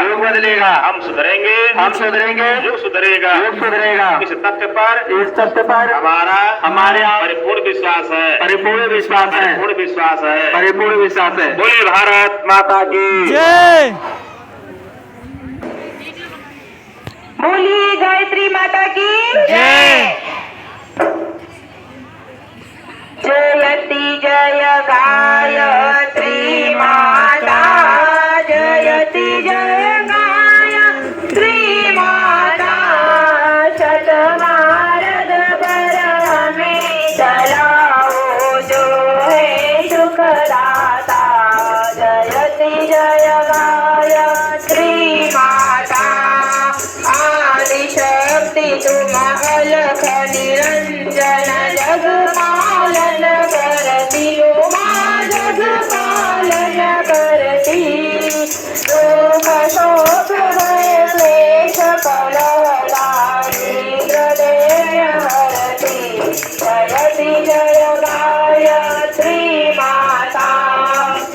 हम सुधरेंगे, युग सुधरेगा। इस तथ्य पर हमारा परिपूर्ण विश्वास है। बोले भारत माता की जय। बोलिए गायत्री माता की जय। जयति जय गायत्री माता, जयति जय गायत्री माता। शतनारद पर में चलाओ जो है सुखदाता। जयति जय गायत्री माता, दुःख शोक भय क्लेश कलहदारी हृदय हरति जयति जय गायत्री माता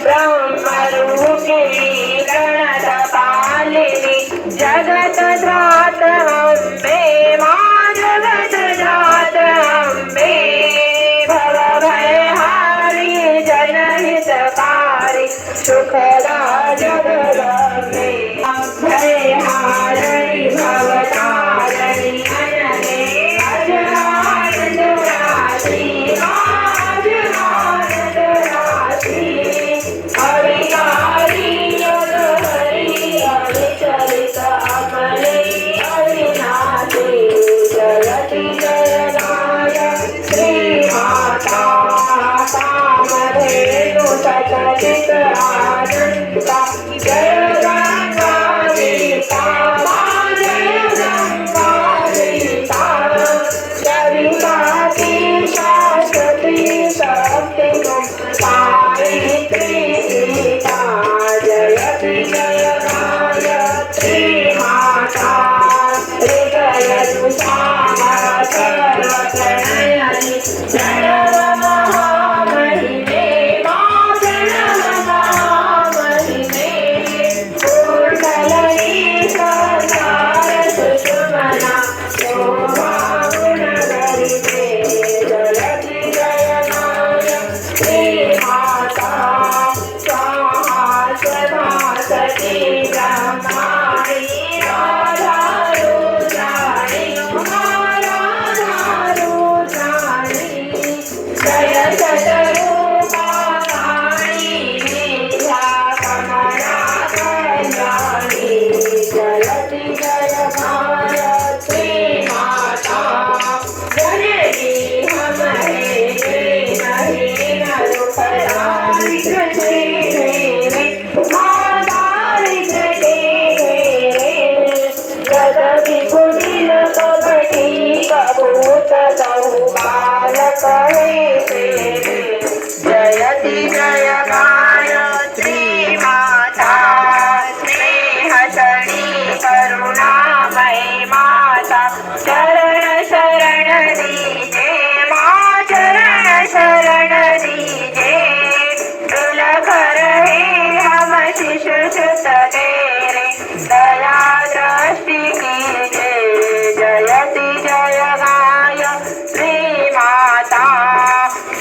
ब्रह्मरूपिणी गणतपालिनी जगत ध्रात अम्बे मां जगत ध्रात अम्बे भव भयहारी जनहितकारी सुखदा जगदम्बे भयहारिणी भवतारिणी अनने अजरान दुरासी अजरान दुरासी हरियारी हरि हरिचरित अमले अविनाशी जयति जय गायत्री माता कामधेनु सचरित आनन्दा जय गंगा गीता जय गंगा गीता जरिताति शाश्वती शक्ति सावित्री सीता जयति जय गायत्री माता हृदयतु सामा सर्वप्रणयनि प्रणव महामहिमे मां प्रणव महामहिमे पूर्णलयी संसार सुषुमना शोभा गुणगरिमे जयति जय गायत्री माता स्वाहा स्वधा सती ब्रह्माणि राधा रुद्राणि महाराधा रुद्राणि जय शतरूपा काणी विद्या कमला कल्याणी जयति जय गायत्री माता जननी हमारे नहीं न दुखदारिद्र तेरे दारिद्र तेरे जगति कुटिल कपटी कपूत सहु बालक हे तेरे जयति जय गायत्री माता स्नेहसणी करुणामयी माता चरण शरण दीजे मां चरण शरण दीजे तिलक रहे हम शिशु सुत तेरे दया दृष्टि कीजे जयति जय गायत्री माता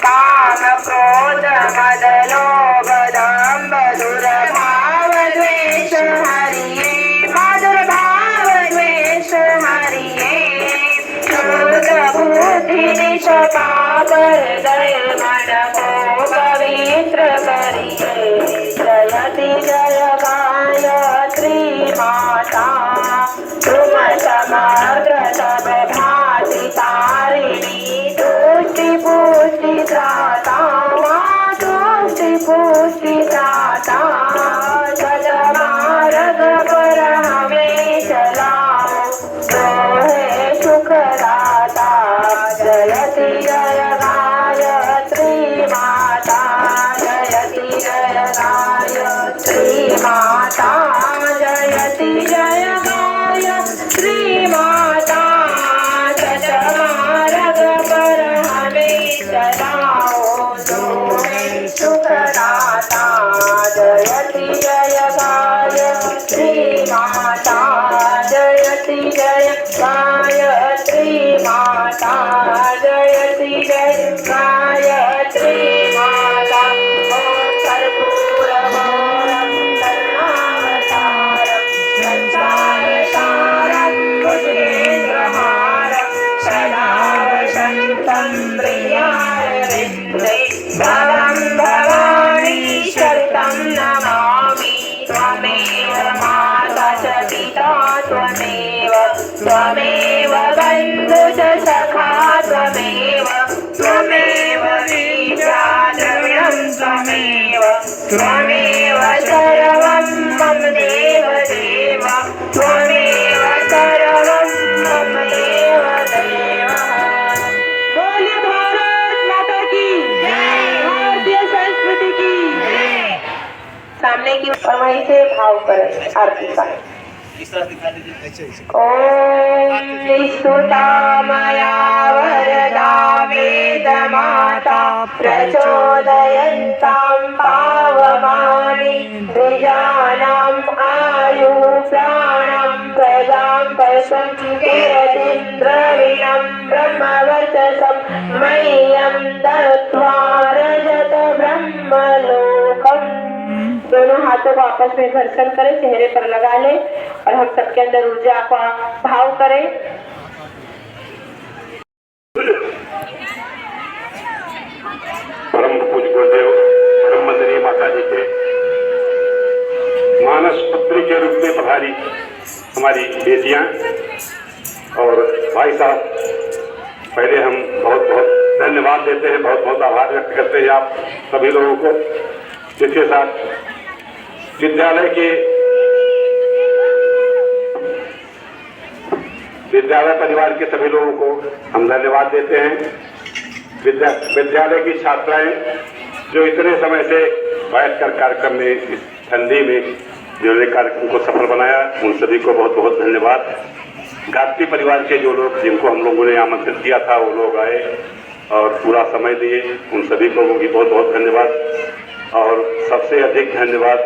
काम क्रोध मद लोभ दम्भ दुर्भाव द्वेष हरिये मधुर भाव द्वेष हरिये शुद्ध बुद्धि निष्पाप हृदय मन को पवित्र करिये जयति जय गायत्री माता तुम समग्र सब भाति तारिणी तुष्टि पुष्टि त्राता मां तुष्टि पुष्टि त्राता सदमार्ग पर हमें चलाओ दोहे सुखदाता जयति जय गायत्री माता जयति जय गायत्री माता जयति जय गायत्री माता सदमार्ग पर हमें चलाओ दोहे सुखदाता जयति जय गायत्री माता जयति जय गायत्री माता जयति जय गायत्री माता ओम कर्पूरगौरं करुणावतारं संसारसारं भुजगेन्द्रहारं सदा वसन्तं प्रियारविन्दे भवं भवानी शरणं नमामि त्वमेव माता च पिता त्वमेव त्वमेव बन्धु च सखा त्वमेव त्वमेव विद्या द्रविणं त्वमेव त्वमेव सर्वं मम देव देव त्वमेव सर्वं मम देव देव बोलिए भारत माता की जय भारतीय संस्कृति की जय सामने करने की और वहीं से भाव करें आरती का। ओम स्तुता मया वरदा वेदमाता प्रचोदयन्तां पावमानि द्विजानाम् आयु प्राणं प्रदां पशुं किरतीन्द्रविणं ब्रह्मवर्चसं मह्यं दत्त्वा रजत ब्रह्मलोकम्। दोनों हाथों को आपस में घर्षण करें, चेहरे पर लगा ले और हम सबके अंदर ऊर्जा का भाव करें। परम पूज्य गुरुदेव ब्रह्मदरी माता जी के मानस पुत्री के रूप में पधारी हमारी बेटियां और भाई साहब, पहले हम बहुत बहुत धन्यवाद देते हैं, बहुत बहुत आभार व्यक्त करते हैं आप सभी लोगों को। इसके साथ विद्यालय परिवार के सभी लोगों को हम धन्यवाद देते हैं। विद्यालय की छात्राएं जो इतने समय से बैठकर कार्यक्रम में इस ठंडी में जिन्होंने कार्यक्रम को सफल बनाया, उन सभी को बहुत बहुत धन्यवाद। गायत्री परिवार के जो लोग जिनको हम लोगों ने आमंत्रित किया था वो लोग आए और पूरा समय दिए, उन सभी को भी बहुत बहुत धन्यवाद। और सबसे अधिक धन्यवाद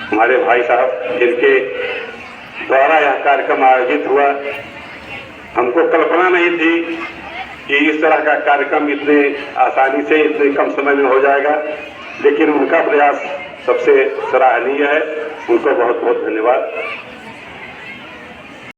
हमारे भाई साहब जिनके द्वारा यह कार्यक्रम आयोजित हुआ। हमको कल्पना नहीं थी कि इस तरह का कार्यक्रम इतने आसानी से इतने कम समय में हो जाएगा, लेकिन उनका प्रयास सबसे सराहनीय है। उनको बहुत बहुत धन्यवाद।